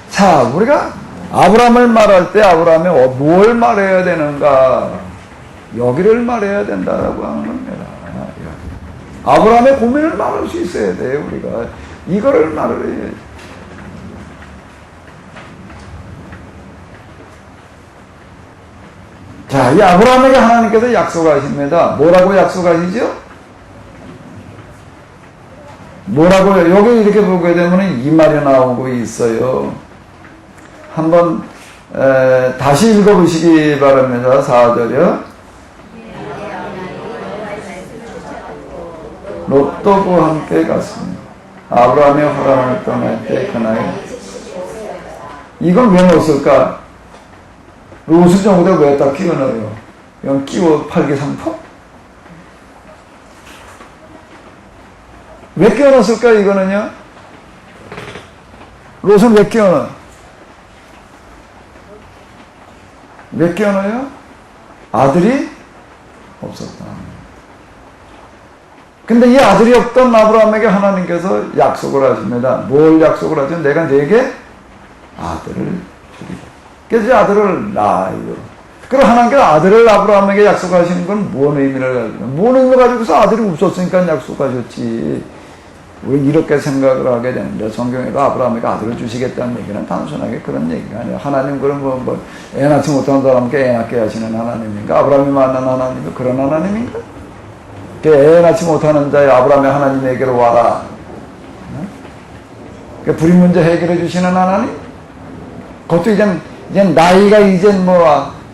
자, 우리가 아브라함을 말할 때 아브라함이 뭘 말해야 되는가? 여기를 말해야 된다라고 하는 겁니다. 아브라함의 고민을 말할 수 있어야 돼요. 우리가 이거를 말을 해야 돼. 자, 이 아브라함에게 하나님께서 약속하십니다. 뭐라고 약속하시죠? 뭐라고요? 여기 이렇게 보게 되면 이 말이 나오고 있어요. 한번 다시 읽어보시기 바랍니다. 4절이요. 롯도 그와 함께 갔습니다. 아브라함이 하란을 떠날 때 그나이. 이건 왜 넣었을까? 롯을 정도에 왜 딱 끼워 넣어요? 이건 끼워 팔기 상품? 왜 끼워 넣었을까, 이거는요? 롯은 왜 끼워 넣어? 왜 끼워 넣어요? 아들이 없었다. 근데 이 아들이 없던 아브라함에게 하나님께서 약속을 하십니다. 뭘 약속을 하죠? 내가 네게 아들을 주리라. 그래서 아들을 낳아요. 그럼 하나님께서 아들을 아브라함에게 약속하시는 건 무슨 의미를 가지고, 무슨 의미를 가지고서 아들이 없었으니까 약속하셨지. 왜 이렇게 생각을 하게 되는데, 성경에도 아브라함에게 아들을 주시겠다는 얘기는 단순하게 그런 얘기가 아니에요. 하나님, 그럼 애 낳지 못한 사람께 애 낳게 하시는 하나님인가? 아브라함이 만난 하나님이 그런 하나님인가? 애 낳지 못하는 자의 아브라함의 하나님에게로 와라. 불임 문제 해결해 주시는 하나님? 그것도 이제 나이가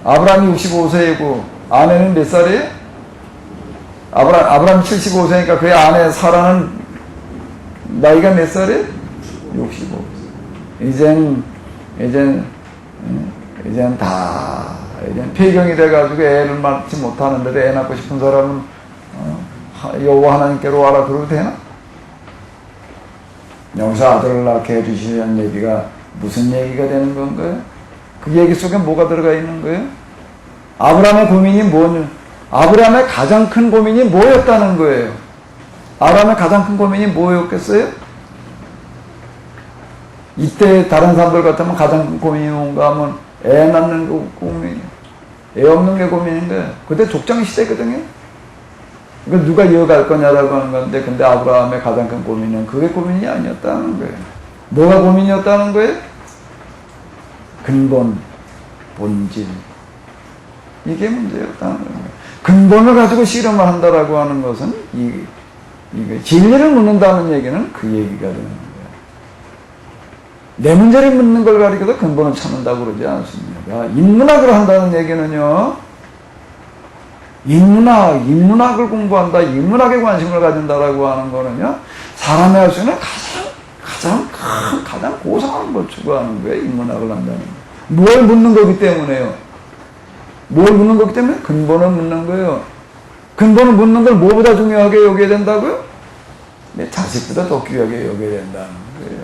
아브라함이 65세이고 아내는 몇 살이에요? 아브라함 75세니까 그의 아내 사라는 나이가 몇 살이에요? 65세. 이젠 폐경이 돼가지고 애를 낳지 못하는데 애 낳고 싶은 사람은 여호와 하나님께로 와라 그러도 되나? 여기서 아들을 낳게 해주시는 얘기가 무슨 얘기가 되는 건가요? 그 얘기 속에 뭐가 들어가 있는 거예요? 아브라함의 가장 큰 고민이 뭐였다는 거예요? 아브라함의 가장 큰 고민이 뭐였겠어요? 이때 다른 사람들 같으면 가장 큰 고민이 뭔가 하면 애 낳는 거 고민, 애 없는 게 고민인데, 그때 족장 시대거든요? 이거 누가 이어갈 거냐라고 하는 건데, 근데 아브라함의 가장 큰 고민은 그게 고민이 아니었다는 거예요. 뭐가 고민이었다는 거예요? 근본, 본질. 이게 문제였다는 거예요. 근본을 가지고 실험을 한다라고 하는 것은, 진리를 묻는다는 얘기는 그 얘기가 되는 거예요. 내 문제를 묻는 걸 가리켜서 근본을 찾는다고 그러지 않습니다. 인문학을 한다는 얘기는요, 인문학을 공부한다, 인문학에 관심을 가진다라고 하는 거는요, 사람이 할 수 있는 가장 고상한 걸 추구하는 거예요, 인문학을 한다는 거예요. 뭘 묻는 거기 때문에요. 뭘 묻는 거기 때문에 근본을 묻는 거예요. 근본을 묻는 걸 뭐보다 중요하게 여겨야 된다고요? 내 자식보다 더 귀하게 여겨야 된다는 거예요.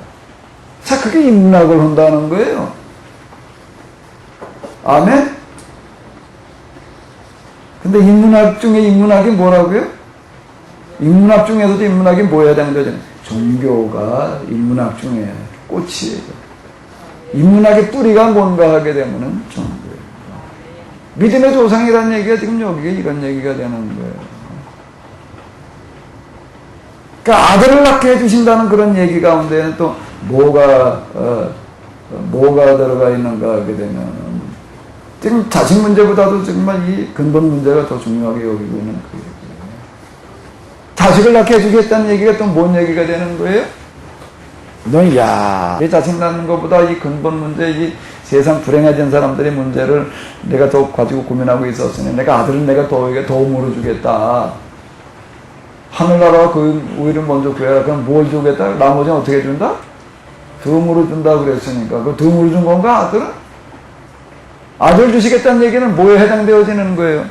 자, 그게 인문학을 한다는 거예요. 아멘? 근데 인문학 중에 인문학이 뭐라고요? 인문학 중에서도 인문학이 뭐 해야 되는 거죠? 종교가 인문학 중에 꽃이에요. 인문학의 뿌리가 뭔가 하게 되면은 종교예요. 믿음의 조상이라는 얘기가 지금 여기에 이런 얘기가 되는 거예요. 그러니까 아들을 낳게 해주신다는 그런 얘기 가운데는 또 뭐가 들어가 있는가 하게 되면 지금 자식 문제보다도 정말 이 근본 문제가 더 중요하게 여기고 있는 그 얘기예요. 자식을 낳게 해주겠다는 얘기가 또 뭔 얘기가 되는 거예요? 넌, 내 자식 낳는 것보다 이 근본 문제, 이 세상 불행해진 사람들의 문제를 내가 더 가지고 고민하고 있었으니 내가 아들은 내가 더 물어주겠다. 하늘나라가 그 우위를 먼저 구해라. 그럼 뭘 주겠다? 나머지는 어떻게 준다? 덤으로 준다 그랬으니까. 그 덤으로 준 건가, 아들은? 아들 주시겠다는 얘기는 뭐에 해당되어지는 거예요?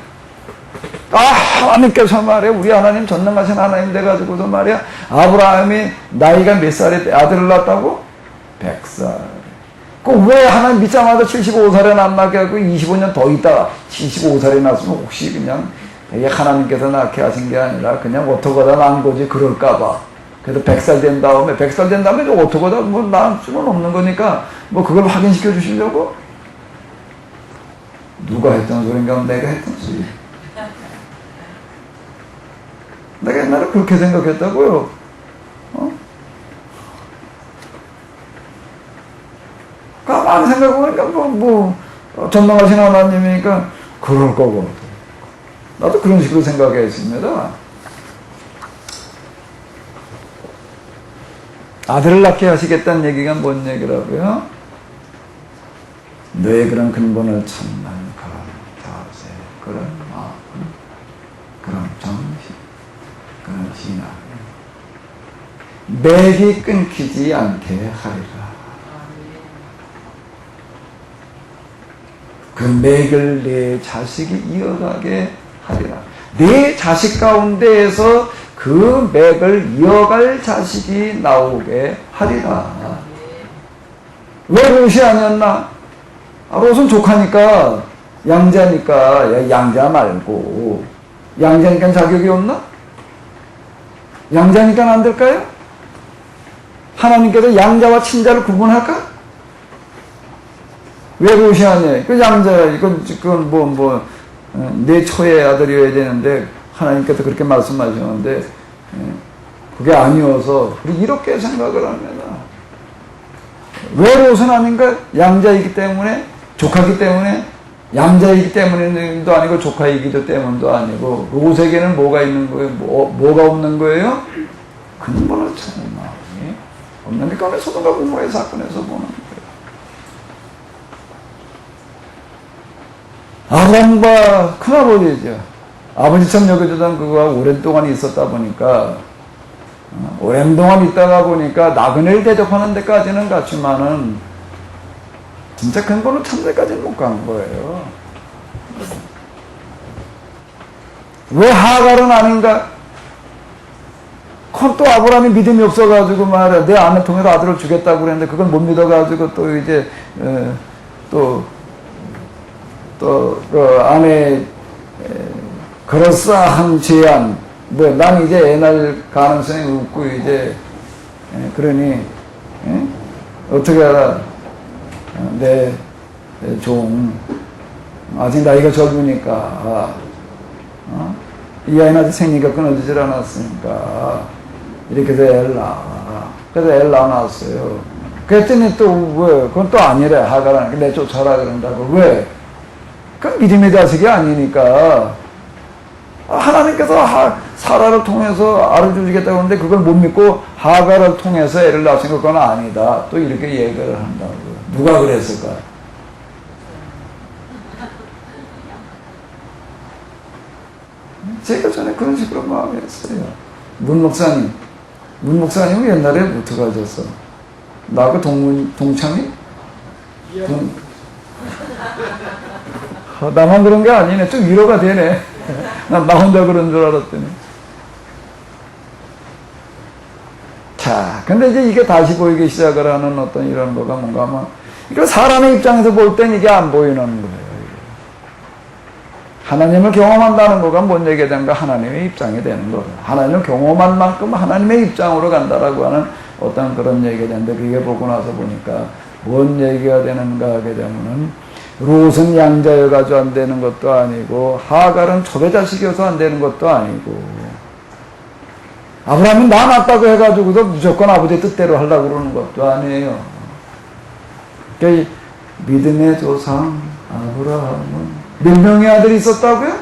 하나님께서 말이야, 우리 하나님 전능하신 하나님 돼가지고도 말이야, 아브라함이 나이가 몇 살에 아들을 낳았다고? 100살. 왜 하나님 믿자마자 75살에 안 낳게 하고 25년 더 있다가 75살에 낳았으면 혹시 그냥 하나님께서 낳게 하신 게 아니라 그냥 어떡하다 낳은 거지, 그럴까봐. 그래서 100살 된 다음에 어떡하다 낳을 수는 없는 거니까 그걸 확인시켜 주시려고? 누가 했던 소린가? 내가 했던 소리. 내가 옛날에 그렇게 생각했다고요. 가만히 생각해보니까 전능하신 하나님이니까 그럴 거고. 나도 그런 식으로 생각했습니다. 아들을 낳게 하시겠다는 얘기가 뭔 얘기라고요? 너의 그런 근본을 찾는 그런 자세, 그런 마음, 그런 정신, 그런 신앙, 맥이 끊기지 않게 하리라. 그 맥을 내 자식이 이어가게 하리라. 내 자식 가운데에서 그 맥을 이어갈 자식이 나오게 하리라. 왜 롯이 아니었나? 롯은 조카니까, 양자니까, 양자 말고. 양자니까 자격이 없나? 양자니까 안 될까요? 하나님께서 양자와 친자를 구분할까? 왜 롯이 아니에요? 그 양자, 이건 내 초의 아들이어야 되는데, 하나님께서 그렇게 말씀하셨는데, 그게 아니어서, 우리 이렇게 생각을 합니다. 왜 롯은 아닌가? 양자이기 때문에, 조카이기 때문에, 양자이기 때문에도 아니고, 조카이기도 때문도 아니고, 롯에게는 뭐가 있는 거예요? 뭐가 없는 거예요? 근본을 찾는 마음이 없는데, 왜 소돔과 고모라의 사건에서 보는 거예요? 아브라함과 큰아버지죠. 아버지처럼 여겨주던 그거가 오랜 동안 있었다 보니까, 오랜 동안 있다가 보니까 나그네를 대접하는 데까지는 갔지만은, 진짜 근본을 찾는 데까지는 못 간 거예요. 왜 하갈은 아닌가? 그건 또 아브라함이 믿음이 없어가지고 말이야, 내 아내 통해서 아들을 주겠다고 그랬는데, 그걸 못 믿어가지고 또 이제, 그 아내 그럴싸한 제안, 난 이제 애 낳을 가능성이 없고 이제 그러니 어떻게 알아? 내 종 아직 나이가 젊으니까 이 아이는 아직 생리가 끊어지질 않았으니까 이렇게 해서 애를 낳아. 그래서 애를 낳아놨어요. 그랬더니 또 왜? 그건 또 아니래. 하갈은 내 쫓아라 그런다고. 왜? 그건 믿음의 자식이 아니니까. 하나님께서 사라를 통해서 알을 주시겠다고 하는데 그걸 못 믿고 하갈을 통해서 애를 낳았으니까 그건 아니다. 또 이렇게 얘기를 한다고. 누가 그랬을까? 제가 전에 그런 식으로 마음이었어요. 문 목사님은 옛날에 어떻게 하셨어? 나하고 동창이? 나만 그런 게 아니네. 좀 위로가 되네. 난 나 혼자 그런 줄 알았더니. 자, 근데 이제 이게 다시 보이기 시작을 하는 어떤 이런 거가 뭔가 하면, 그러니까 사람의 입장에서 볼 땐 이게 안 보이는 거예요. 하나님을 경험한다는 거가 뭔 얘기가 되는가? 하나님의 입장이 되는 거예요. 하나님을 경험한 만큼 하나님의 입장으로 간다라고 하는 어떤 그런 얘기가 되는데, 그게 보고 나서 보니까 뭔 얘기가 되는가 하게 되면은, 롯은 양자여가지고 안 되는 것도 아니고, 하갈은 초배자식이어서 안 되는 것도 아니고, 아브라함은 나 낳았다고 해가지고도 무조건 아버지의 뜻대로 하려고 그러는 것도 아니에요. 그러니까 믿음의 조상 아브라함은 몇 명의 아들이 있었다고요?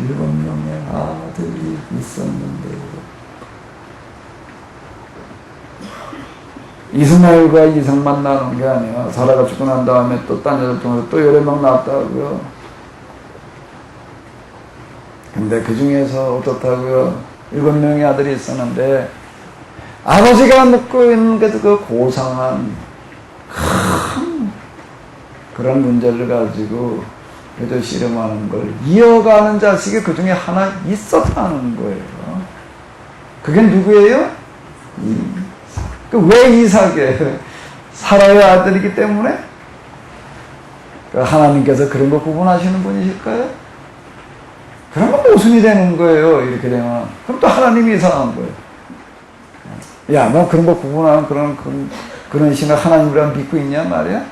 7명의 아들이 있었는데, 이스마엘과 이삭만 나눈 게 아니야. 사라가 죽고 난 다음에 또 딴 여자 통해서 또 여러 명 낳았다고요. 근데 그 중에서 어떻다고요? 7명의 아들이 있었는데, 아버지가 묻고 있는 게 그 고상한 큰 그런 문제를 가지고 그래도 씨름하는 걸 이어가는 자식이 그 중에 하나 있었다는 거예요. 그게 누구예요? 왜 이삭이에요? 사라의 아들이기 때문에? 하나님께서 그런 거 구분하시는 분이실까요? 그러면 모순이 되는 거예요. 이렇게 되면. 그럼 또 하나님이 이상한 거예요. 야, 너 그런 거 구분하는 그런 신을 하나님이랑 믿고 있냐 말이야?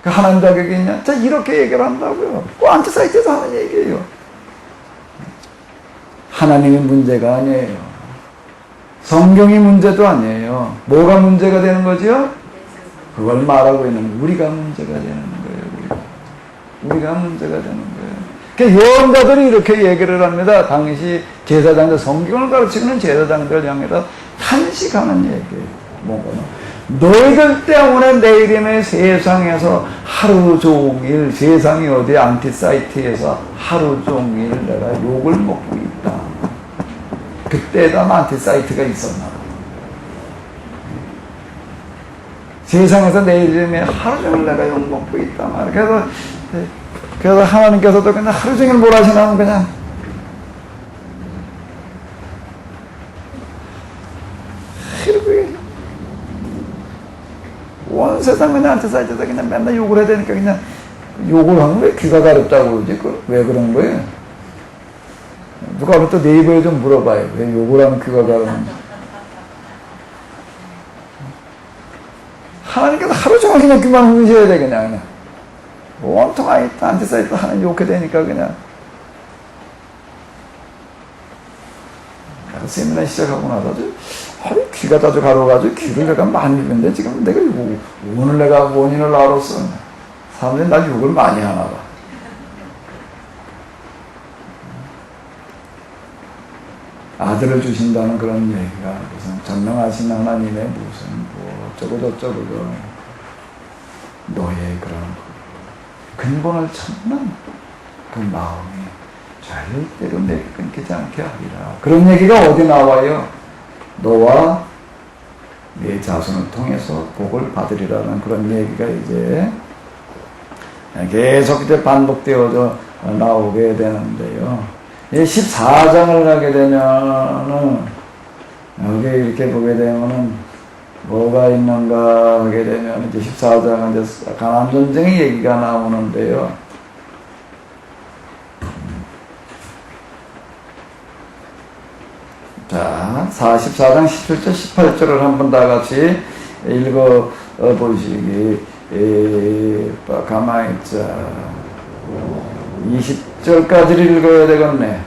그 하나님 자격이 있냐? 자, 이렇게 얘기를 한다고요. 꼭 안티사이트에서 하는 얘기예요. 하나님이 문제가 아니에요. 성경이 문제도 아니에요. 뭐가 문제가 되는 거죠? 그걸 말하고 있는 우리가 문제가 되는 거예요. 우리가 문제가 되는 거예요. 그러니까 예언자들이 이렇게 얘기를 합니다. 당시 제사장들, 성경을 가르치는 제사장들 향해서 탄식하는 얘기예요. 뭐거나. 너희들 때문에 내일이면 세상에서 하루 종일, 세상이 어디 안티사이트에서 하루 종일 내가 욕을 먹고 있다. 그때다 안티사이트가 있었나. 세상에서 내일이면 하루 종일 내가 욕 먹고 있다 말이야. 그래서 하나님께서도 그냥 하루 종일 뭘 하시냐면 그냥 이러고 온 세상 그냥 안티사이트에서 그냥 맨날 욕을 해야 되니까 그냥 욕을 하면 왜 귀가 가렵다고 그러지? 왜 그런 거예요? 누가 또 네이버에 좀 물어봐요. 왜 욕을 하면 귀가 가려운지. 하나님께서 하루 종일 그냥 귀만 후셔야 돼, 그냥. 온통 안티사이트 하나님 욕해 되니까 그냥. 세미나 시작하고 나서 귀가 자주 가려워가지고 귀를 내가 많이 듣는데 지금 내가 오늘 내가 원인을 알았어. 사람들이 날 욕을 많이 하나 봐. 아들을 주신다는 그런 얘기가 무슨 전능하신 하나님의 무슨 뭐 어쩌고 저쩌고 너의 그런 근본을 찾는 그 마음이 절대로 내게 끊기지 않게 하리라. 그런 얘기가 어디 나와요? 너와 네 자손을 통해서 복을 받으리라는 그런 얘기가 이제 계속 이제 반복되어져 나오게 되는데요. 14장을 가게 되면은 여기 이렇게 보게 되면은 뭐가 있는가 하게 되면 이제 14장은 이제 가나안 전쟁의 얘기가 나오는데요. 자, 14장 17절 18절을 한번 다 같이 읽어 보시기 가만히 있자. 20절까지를 읽어야 되겠네.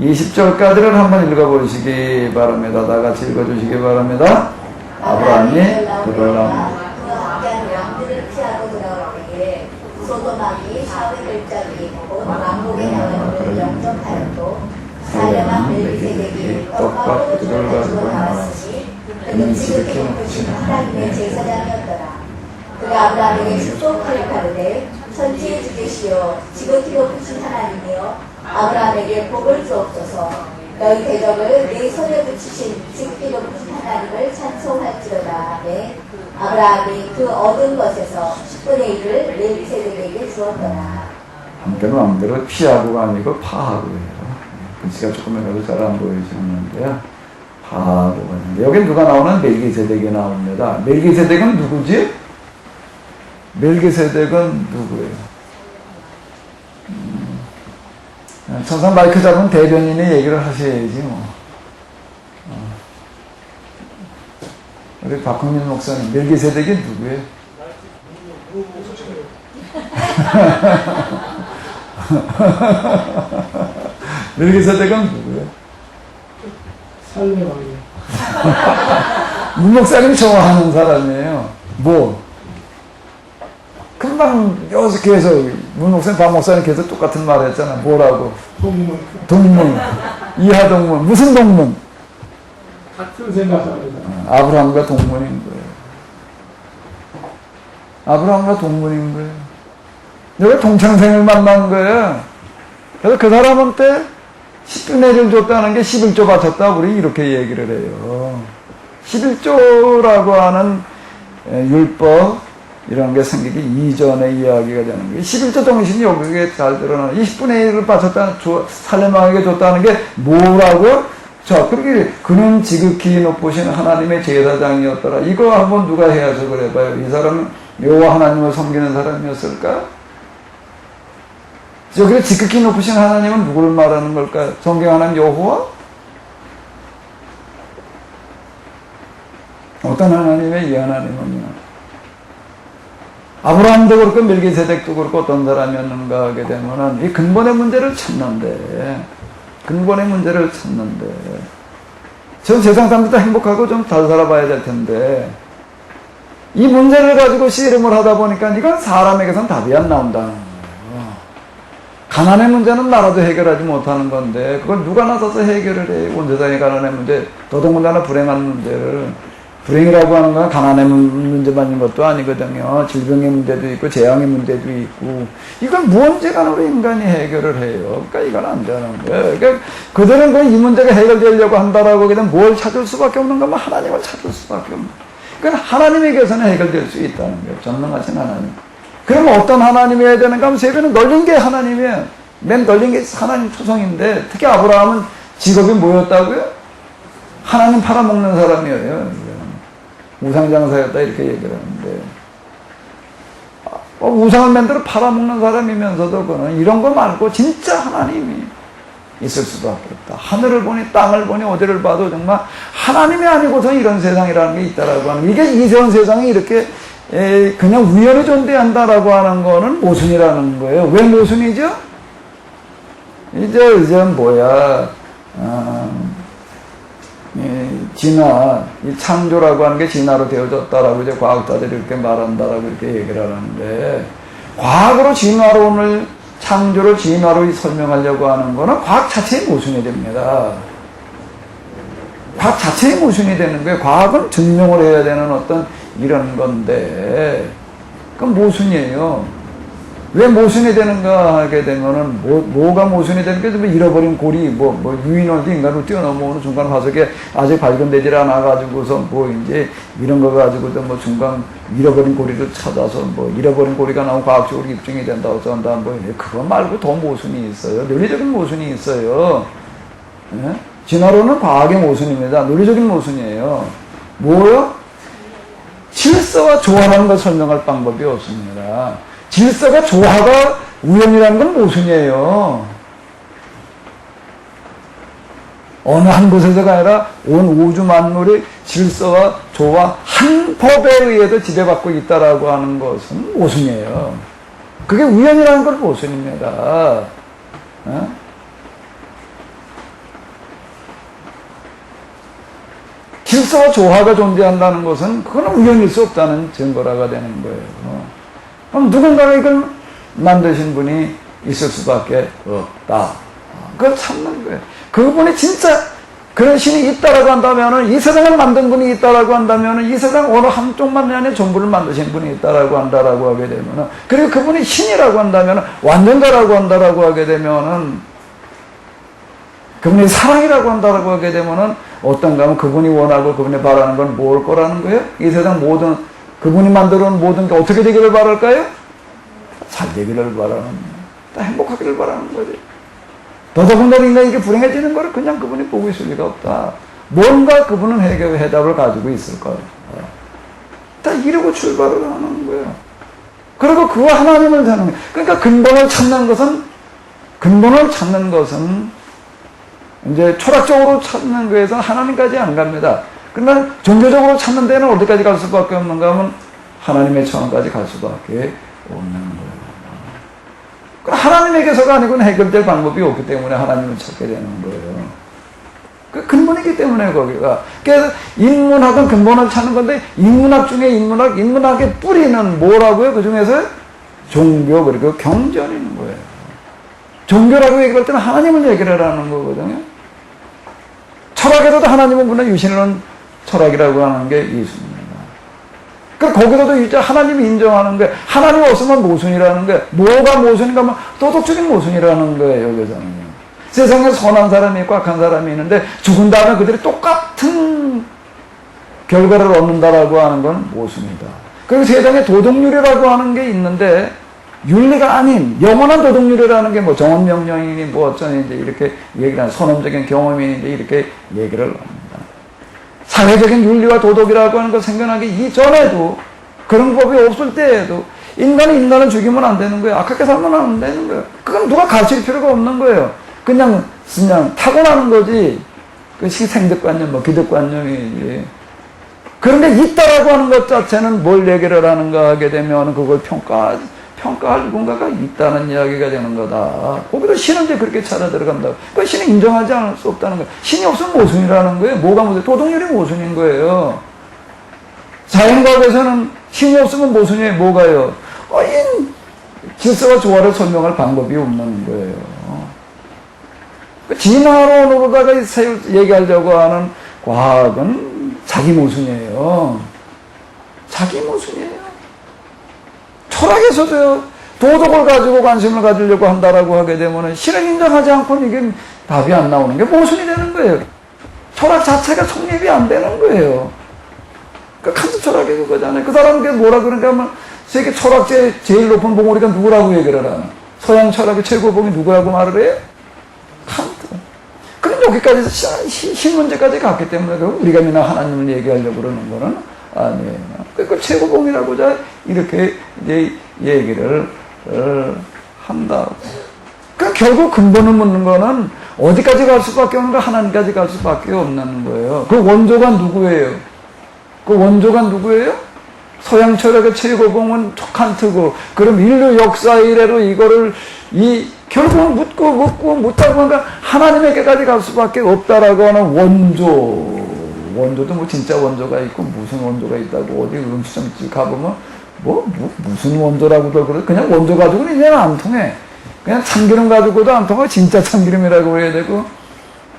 20절까지를 한번 읽어보시기 바랍니다. 다 같이 읽어주시기 바랍니다. 아브라함이 그를 왕들을 피하고 돌아올 때에 소돔왕이 샤울 결정이 곧 왕국에 나가는 영접하였고 사령왕 멜기세덱이 떡과 포도주를 가지고 나왔으니 그는 지극히 높으신 하나님의 제사장이었더라. 그가 아브라함에게 축복하여 가로되 천지의 주제시여 지극히 높으신 하나님이여 아브라함에게 복을 주옵소서. 너희 대적을 네 손에 붙이신 지극히 높으신 하나님을 찬송할지로다. 아멘. 아브라함이 그 얻은 것에서 10분의 1을 멜기세덱에게 주었더라. 한편은 마음대로 피하고가 아니고 파하고 해요. 글씨가 조금이라도 잘 안 보여지는데요. 파하고가 있는데 여기 누가 나오는? 멜기세덱이 나옵니다. 멜기세덱은 누구지? 멜기세덱은 누구예요? 천상 마이크 잡은 대변인이 얘기를 하셔야지 뭐. 우리 박흥민 목사님, 멜기세덱이 누구예요? 멜기세덱은 누구예요? 삶의 왕이요. 문 목사님 좋아하는 사람이에요. 뭐? 금방 여기서 문 목사님, 박 목사님 계속 똑같은 말 했잖아. 뭐라고? 동문. 동문. 이하동문. 무슨 동문? 같은 생각합니다. 아브라함과 동문인 거예요. 아브라함과 동문인 거예요. 내가 동창생을 만난 거예요. 그래서 그 사람한테 10분의 1을 줬다는 게 11조 바쳤다. 우리 이렇게 얘기를 해요. 11조라고 하는 율법 이런 게 생기기 이전의 이야기가 되는 거예요. 11조 정신이 여기에 잘 드러나요. 20분의 1을 바쳤다는, 살렘왕에게 줬다는 게 뭐라고? 자, 그렇게 그는 지극히 높으신 하나님의 제사장이었더라. 이거 한번 누가 해석을 해봐요. 이 사람은 여호와 하나님을 섬기는 사람이었을까? 여기서 지극히 높으신 하나님은 누구를 말하는 걸까요? 성경 하나님 여호와? 어떤 하나님의 이 하나님은요? 아브라함도 그렇고 멜기세덱도 그렇고 어떤 사람이었는가 하게 되면은 이 근본의 문제를 찾는데 전 세상 사람들도 행복하고 좀 잘 살아봐야 될 텐데 이 문제를 가지고 씨름을 하다 보니까 이건 사람에게선 답이 안 나온다는 거예요. 가난의 문제는 나라도 해결하지 못하는 건데 그걸 누가 나서서 해결을 해? 온 세상의 가난의 문제, 더더군다나 불행한 문제를. 불행이라고 하는 건 가난의 문제만인 것도 아니거든요. 질병의 문제도 있고 재앙의 문제도 있고 이건 무언제간으로 인간이 해결을 해요. 그러니까 이건 안 되는 거예요. 그러니까 그들은 이 문제가 해결되려고 한다라고 하게 되면 뭘 찾을 수밖에 없는 거면 하나님을 찾을 수밖에 없는 거예요. 그건 하나님에게서는 해결될 수 있다는 거예요. 전능하신 하나님. 그럼 어떤 하나님이어야 되는가 하면 세계는 널린 게 하나님이에요. 맨 널린 게 하나님 초성인데 특히 아브라함은 직업이 뭐였다고요? 하나님 팔아먹는 사람이에요. 우상장사였다 이렇게 얘기를 하는데 우상을 만들어 팔아먹는 사람이면서도 그는 이런 거 말고 진짜 하나님이 있을 수밖에 없다. 하늘을 보니 땅을 보니 어디를 봐도 정말 하나님이 아니고서 이런 세상이라는 게 있다라고 하는 이게 이전 세상이 이렇게 그냥 우연히 존재한다라고 하는 거는 모순이라는 거예요. 왜 모순이죠? 이제 뭐야 진화, 이 창조라고 하는 게 진화로 되어졌다라고 이제 과학자들이 이렇게 말한다라고 이렇게 얘기를 하는데, 과학으로 진화론을, 창조를 진화로 설명하려고 하는 거는 과학 자체의 모순이 됩니다. 과학 자체의 모순이 되는 거예요. 과학은 증명을 해야 되는 어떤 이런 건데, 그건 모순이에요. 왜 모순이 되는가 하게 되면은, 뭐가 모순이 되는 게, 잃어버린 고리, 유인원도 인간으로 뛰어넘어오는 중간 화석에 아직 발견되질 않아가지고서, 이제, 이런 거 가지고도 중간 잃어버린 고리를 찾아서, 잃어버린 고리가 나오면 과학적으로 입증이 된다고 한다, 그거 말고 더 모순이 있어요. 논리적인 모순이 있어요. 예? 진화론은 과학의 모순입니다. 논리적인 모순이에요. 뭐요? 질서와 조화라는 걸 설명할 방법이 없습니다. 질서가 조화가 우연이라는 건 모순이에요. 어느 한 곳에서가 아니라 온 우주 만물이 질서와 조화 한 법에 의해서 지배받고 있다라고 하는 것은 모순이에요. 그게 우연이라는 건 모순입니다. 어? 질서와 조화가 존재한다는 것은 그건 우연일 수 없다는 증거라가 되는 거예요. 그럼 누군가가 이걸 만드신 분이 있을 수밖에 없다. 그걸 찾는 거예요. 그분이 진짜 그런 신이 있다라고 한다면은, 이 세상을 만든 분이 있다라고 한다면은, 이 세상 어느 한쪽만 안에 전부를 만드신 분이 있다라고 한다라고 하게 되면은, 그리고 그분이 신이라고 한다면은, 완전가라고 한다라고 하게 되면은, 그분이 사랑이라고 한다라고 하게 되면은, 어떤가 하면 그분이 원하고 그분이 바라는 건 뭘 거라는 거예요? 이 세상 모든, 그분이 만들어 놓은 모든 게 어떻게 되기를 바랄까요? 잘 되기를 바라는, 다 행복하기를 바라는 거지. 더더군다나 인간이 이렇게 불행해지는 거를 그냥 그분이 보고 있을 리가 없다. 뭔가 그분은 해답을 가지고 있을 거야. 다 이러고 출발을 하는 거예요. 그리고 그와 하나님을 사는 거예요. 그러니까 근본을 찾는 것은 이제 철학적으로 찾는 거에서 하나님까지 안 갑니다. 그러나 종교적으로 찾는 데는 어디까지 갈 수밖에 없는가 하면 하나님의 차원까지 갈 수밖에 없는 거예요. 하나님에게서가 아니고는 해결될 방법이 없기 때문에 하나님을 찾게 되는 거예요. 그 근본이기 때문에 거기가. 그래서 인문학은 근본을 찾는 건데, 인문학 중에 인문학의 뿌리는 뭐라고요? 그 중에서 종교, 그리고 경전인 거예요. 종교라고 얘기할 때는 하나님을 얘기를 하는 거거든요. 철학에서도 하나님은 물론 유신론 철학이라고 하는 게 있습니다. 거기서도 이제 하나님이 인정하는 거예요. 하나님 없으면 모순이라는 거예요. 뭐가 모순인가 하면 도덕적인 모순이라는 거예요, 여기서는. 세상에 선한 사람이 있고 악한 사람이 있는데 죽은 다음에 그들이 똑같은 결과를 얻는다라고 하는 건 모순이다. 그리고 세상에 도덕률이라고 하는 게 있는데 윤리가 아닌 영원한 도덕률이라는 게 뭐 정언명령이니 뭐 어쩌니 이제 이렇게 얘기를 하는 선험적인 경험인데 이렇게 얘기를 합니다. 사회적인 윤리와 도덕이라고 하는 걸 생겨나기 이전에도 그런 법이 없을 때에도 인간은 죽이면 안 되는 거예요. 악하게 살면 안 되는 거예요. 그건 누가 가르칠 필요가 없는 거예요. 그냥 타고나는 거지. 그 생득관념, 뭐 기득관념이지. 그런 게 있다라고 하는 것 자체는 뭘 얘기를 하는가 하게 되면 그걸 평가할 누군가가 있다는 이야기가 되는 거다. 거기도 신은 이제 그렇게 찾아 들어간다. 그 신은 인정하지 않을 수 없다는 거예요. 신이 없으면 모순이라는 거예요. 뭐가 모순? 도덕률이 모순인 거예요. 자연과학에서는 신이 없으면 모순이에요. 뭐가요? 질서와 조화를 설명할 방법이 없는 거예요. 진화론으로다가 얘기하려고 하는 과학은 자기 모순이에요. 자기 모순이에요. 철학에서도요, 도덕을 가지고 관심을 가지려고 한다라고 하게 되면 신을 인정하지 않고는 이게 답이 안 나오는 게 모순이 되는 거예요. 철학 자체가 성립이 안 되는 거예요. 그러니까 칸트 철학이 그거잖아요. 그 사람께 뭐라 그러는가 하면 세계 철학界제일 높은 봉우리가 누구라고 얘기를 하나? 서양 철학의 최고봉이 누구라고 말을 해요? 칸트. 그럼 여기까지 신 문제까지 갔기 때문에 우리가 맨날 하나님을 얘기하려고 그러는 거는 아니에요. 그 최고봉이라고자 이렇게 이제 얘기를 한다. 그러니까 결국 근본을 묻는 거는 어디까지 갈 수밖에 없는가? 하나님까지 갈 수밖에 없는 거예요. 그 원조가 누구예요? 서양 철학의 최고봉은 칸트고, 그럼 인류 역사 이래로 이거를 결국은 묻다 보니까 하나님에게까지 갈 수밖에 없다라고 하는 원조도 뭐 진짜 원조가 있고 무슨 원조가 있다고 어디 음식점집 가보면 무슨 원조라고도 그래. 그냥 원조 가지고는 이제는 안 통해. 그냥 참기름 가지고도 안 통해. 진짜 참기름이라고 해야 되고,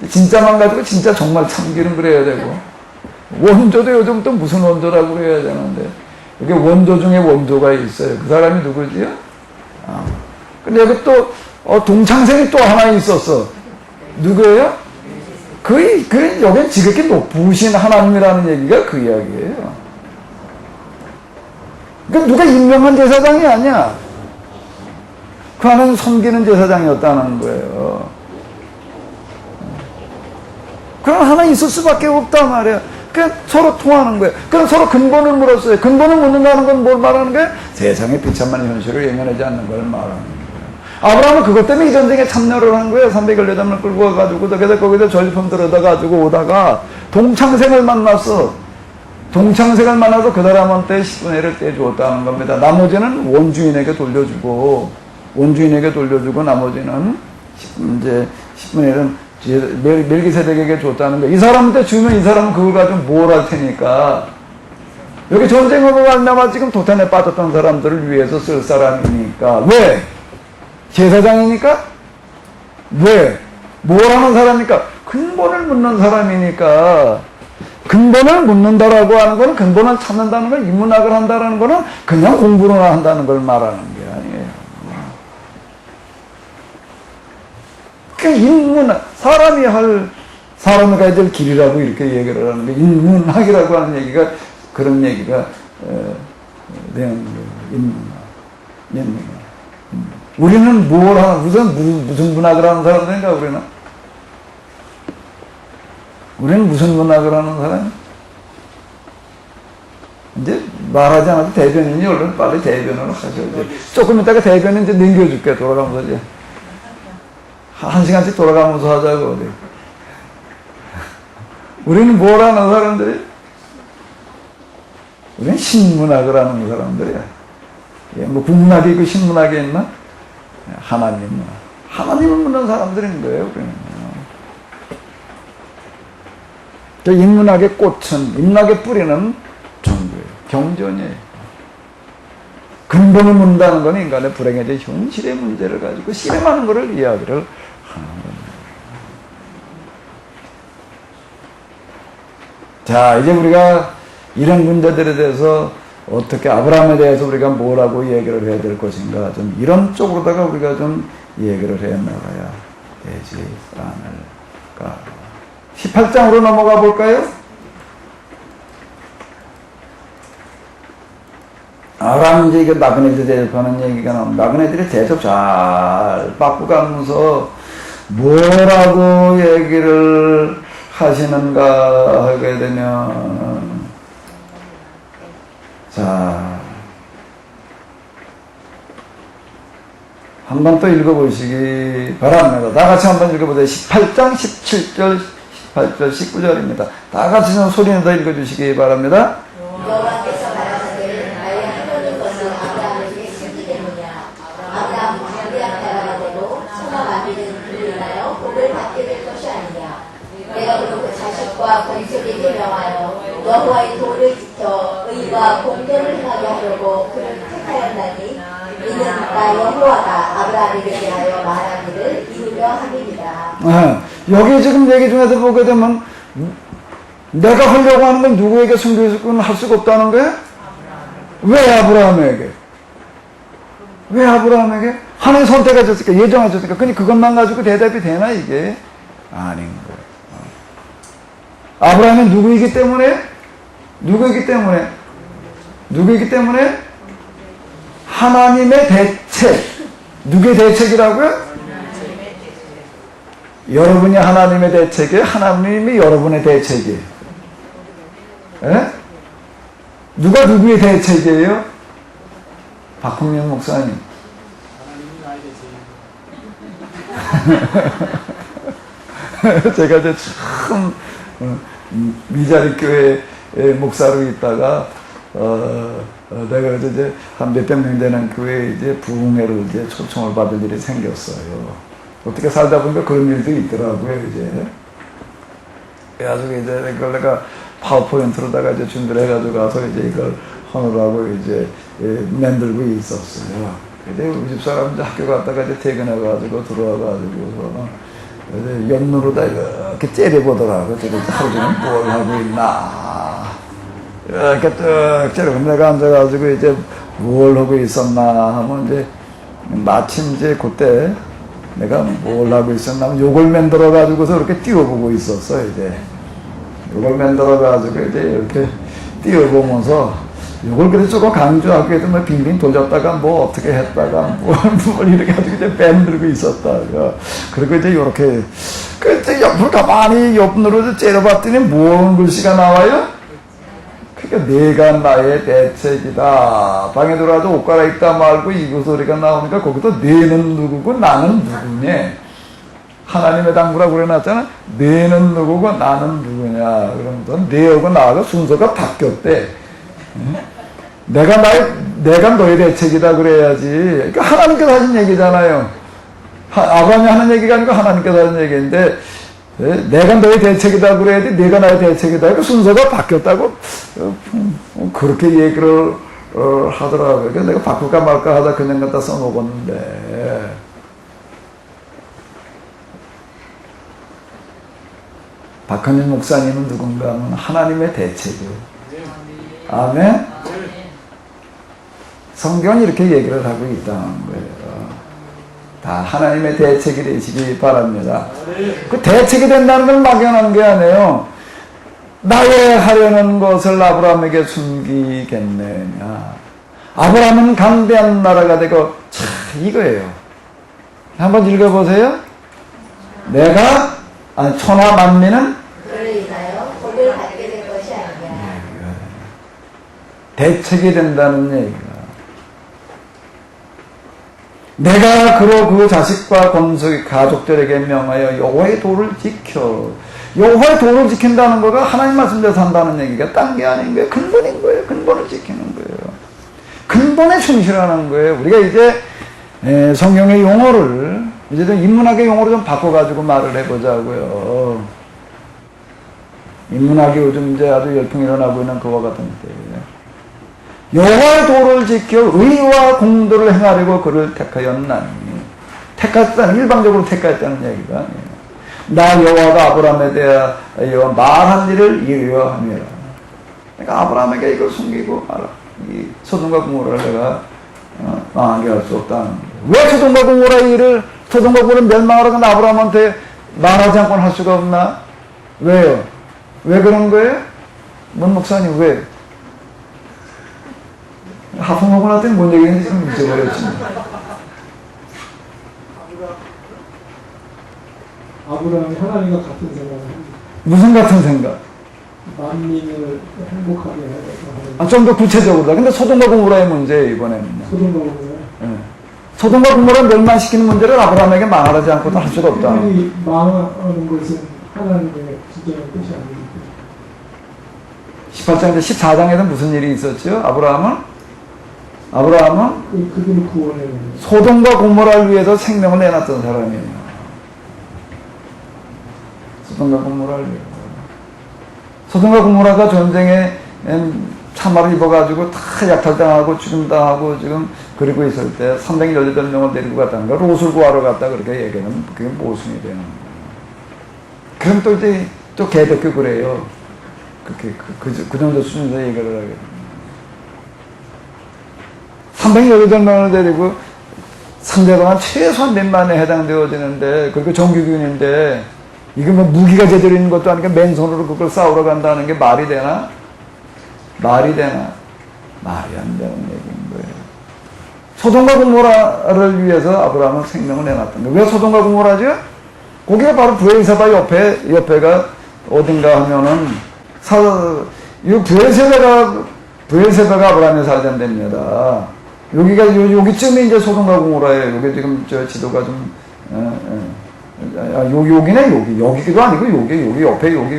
진짜만 가지고 진짜 정말 참기름 그래야 되고, 원조도 요즘 또 무슨 원조라고 해야 되는데, 이게 원조 중에 원조가 있어요. 그 사람이 누구지요? 근데 여기 또 동창생이 또 하나 있었어. 누구예요? 여긴 지극히 높으신 하나님이라는 얘기가 그 이야기예요. 그러니까 누가 임명한 제사장이 아니야. 그 안에는 섬기는 제사장이었다는 거예요. 그럼 하나 있을 수밖에 없단 말이야. 그냥 서로 통하는 거예요. 그럼 서로 근본을 물었어요. 근본을 묻는다는 건 뭘 말하는 거예요? 세상의 비참한 현실을 예면하지 않는 걸 말하는 거예요. 아브라함은 그것 때문에 이 전쟁에 참여를 한 거예요. 300여명을 끌고 와가지고, 그래서 거기다 전리품 들어다가지고 오다가 동창생을 만나서 그 사람한테 10분의 1을 떼주었다는 겁니다. 나머지는 원주인에게 돌려주고 나머지는 이제 10분의 1은 멜기세덱에게 줬다는 거예요. 이 사람한테 주면 이 사람은 그걸 가지고 뭘 할 테니까. 여기 전쟁으로 말미암아 지금 도탄에 빠졌던 사람들을 위해서 쓸 사람이니까. 왜? 제사장이니까? 왜? 뭘 하는 사람이니까? 근본을 묻는 사람이니까. 근본을 묻는다라고 하는 거는, 근본을 찾는다는 걸, 인문학을 한다라는 거는 그냥 공부를 한다는 걸 말하는 게 아니에요. 그 인문학, 사람이 가야 될 길이라고 이렇게 얘기를 하는 게, 인문학이라고 하는 얘기가, 그런 얘기가 되는 거예요. 인문학. 우리는 뭘 하는, 무슨 문학을 하는 사람들인가, 우리는? 우리는 무슨 문학을 하는 사람? 이제 말하지 않아도 대변인이 얼른 빨리 대변을 하셔야지. 조금 있다가 대변인 이제 넘겨줄게, 돌아가면서 이제. 한 시간씩 돌아가면서 하자고, 어디. 우리는 뭘 하는 사람들이? 우리는 신문학을 하는 사람들이야. 예, 뭐 국문학이 있고 신문학이 있나? 하나님 문학. 하나님을 묻는 사람들인 거예요, 우리는. 저 인문학의 꽃은, 인문학의 뿌리는 종교예요. 경전이에요. 근본을 묻는다는 건 인간의 불행해진 현실의 문제를 가지고 실험하는 것을 이야기를 하는 겁니다. 자, 이제 우리가 이런 문제들에 대해서 어떻게 아브라함에 대해서 우리가 뭐라고 얘기를 해야 될 것인가, 좀 이런 쪽으로다가 우리가 좀 얘기를 해 나가야 되지 않을까. 18장으로 넘어가 볼까요? 아브라함 이제 이거 나그네들 대접하는 얘기가 나옵니다. 나그네들이 대접 잘 받고 가면서 뭐라고 얘기를 하시는가 하게 되면, 자, 한번 또 읽어보시기 바랍니다. 다 같이 한번 읽어보세요. 18장 17절, 18절, 19절입니다. 다 같이 좀 소리내서 읽어주시기 바랍니다. 여호와께서 말하시기를 나의 하나님 것은 아브라함에게 쓰기 때문이야. 아브라함은 장대한 나라가 되고 천하 만민은 그를 인하여 복을 받게 될 것이 아니냐. 내가 그로 그 자식과 권속에게 명하여 여호와의 도를 지켜 의와 공정을 행하게 하려고 그를 택하였나니 이는 나 여호와가 아브라함에게 대하여 말하기를 이루려 함이니라. 여기 지금 얘기 중에서 보게 되면 내가 하려고 하는 건 누구에게 숨겨서는 할 수가 없다는 거야? 왜 아브라함에게? 왜 아브라함에게? 하나님 선택하셨으니까, 예정하셨으니까. 그니 그것만 가지고 대답이 되나, 이게? 아닌 거예요. 아브라함은 누구이기 때문에? 누구이기 때문에? 누구이기 때문에? 하나님의 대책. 누구의 대책이라고요? 여러분이 하나님의 대책이에요? 하나님이 여러분의 대책이에요? 예? 누가 누구의 대책이에요? 박홍민 목사님. 제가 이제 참 미자리 교회 목사로 있다가 내가 이제 한 몇백 명 되는 교회에 이제 부흥회를 이제 초청을 받을 일이 생겼어요. 어떻게 살다 보니까 그런 일도 있더라고요, 이제. 그래가지고 이제 그걸 내가 파워포인트로다가 이제 준비를 해가지고 가서 이제 이걸 하느라고 이제 만들고 있었어요. 근데 우리 집 사람 이제 학교 갔다가 이제 퇴근해가지고 들어와가지고 이제 옆눈으로다 이렇게 째려보더라고. 저기 하루 종일 뭘 하고 있나. 이렇게 쭉 째려보면 내가 앉아가지고 이제 뭘 하고 있었나 하면 이제 마침 이제 그때 내가 뭘 하고 있었나 하면 요걸 만들어가지고서 이렇게 띄워보고 있었어, 이제. 요걸 만들어가지고 이제 이렇게 띄워보면서 요걸 그래도 조금 강조하고 해도 뭐 빙빙 돌렸다가 뭐 어떻게 했다가 뭘 이렇게 가지고 이제 만들고 있었다가. 그리고 이제 요렇게. 그때 옆으로 가만히 옆으로 째려봤더니 뭔 글씨가 나와요? 그러니까 내가 나의 대책이다. 방에 들어와서 옷 갈아입다 말고 이거 소리가 나오니까 거기서 내는 누구고 나는 누구냐. 하나님의 당부라고 그래놨잖아. 내는 누구고 나는 누구냐. 그러면서 내하고 나하고 순서가 바뀌었대. 내가 너의 대책이다 그래야지. 그러니까 하나님께서 하신 얘기잖아요. 아브라함이 하는 얘기가 아니고 하나님께서 하는 얘기인데, 내가 너의 대책이다 그래야지 내가 나의 대책이다. 그 순서가 바뀌었다고 그렇게 얘기를 하더라고요. 그래서 내가 바꿀까 말까 하다 그냥 갖다 써먹었는데, 박한일 목사님은 누군가 하면 하나님의 대책이에요. 아멘? 성경은 이렇게 얘기를 하고 있다는 거예요. 다 하나님의 대책이 되시기 바랍니다. 그 대책이 된다는 건 막연한 게 아니에요. 나의 하려는 것을 아브라함에게 숨기겠느냐. 아브라함은 강대한 나라가 되고, 참, 이거예요. 한번 읽어보세요. 내가, 천하 만민은 그를 인하여 복을 받게 될 것이 아니냐. 대책이 된다는 얘기가. 내가 그로 그 자식과 권속의 가족들에게 명하여 여호와의 도를 지켜. 여호와의 도를 지킨다는 거가 하나님 말씀대로 산다는 얘기가 딴 게 아닌 거예요. 근본인 거예요. 근본을 지키는 거예요. 근본에 충실하는 거예요. 우리가 이제 성경의 용어를 이제 좀 인문학의 용어로 좀 바꿔가지고 말을 해보자고요. 인문학이 요즘 이제 아주 열풍이 일어나고 있는 그와 같은데, 여호와의 도를 지켜 의와 공도를 행하려고 그를 택하였나니. 택했다는, 일방적으로 택했다는 얘기가 아니에요. 나 여호와가 아브라함에 대하여 말한 일을 이루어함이라. 그러니까 아브라함에게 이걸 숨기고 이 소돔과 고모라를 내가 망하게 할 수 없다는 거예요. 왜 소돔과 고모라의 일을, 소돔과 고모라를 멸망하라고 아브라함한테 말하지 않고는 할 수가 없나? 왜요? 왜 그런 거예요? 문 목사님 왜? 하품하고 나더니 뭔 얘기인지 지금 잊어버렸지. 아브라함이 하나님과 같은 생각을 합니다. 무슨 같은 생각? 만민을 행복하게 해야 돼서. 좀 더 구체적으로. 근데 소돔과 고모라의 문제예요, 이번에는. 소돔과 고모라. 소돔과 고모라를 멸망시키는 문제를 아브라함에게 망하지 않고도 할 수가 없다. 하나님이 망하는 것은 하나님의 지정한 뜻이 아니기 때문에. 18장, 14장에서 무슨 일이 있었죠? 아브라함은 그들을 구원해야 됩니다. 소돔과 고모라를 위해서 생명을 내놨던 사람이에요. 소돔과 고모라를 위해서. 소돔과 고모라가 전쟁에 참화를 입어가지고 다 약탈당하고 죽임당하고 지금 그러고 있을 때 318명을 데리고 갔다는 거, 롯을 구하러 갔다 그렇게 얘기하면 그게 모순이 되는 거예요. 그럼 또 이제 또 개덕교 그래요. 그렇게 그 정도 수준에서 얘기를 하게 됩니다. 318명을 데리고 상대방은 최소한 몇만에 해당되어지는데, 그리고 정규군인데, 이거 뭐 무기가 제대로 있는 것도 아니고 맨손으로 그걸 싸우러 간다는 게 말이 되나? 말이 되나? 말이 안 되는 얘기인 거예요. 소돔과 고모라를 위해서 아브라함은 생명을 내놨던 거예요. 왜 소돔과 고모라죠? 거기가 바로 브엘세바 옆에가 어딘가 하면은, 이 브엘세바가 아브라함의 살점됩니다. 여기가, 여기쯤에 이제 소돔과 고모라예요. 여기 지금 저 지도가 좀, 여기네, 여기기도 아니고, 여기 옆에, 여기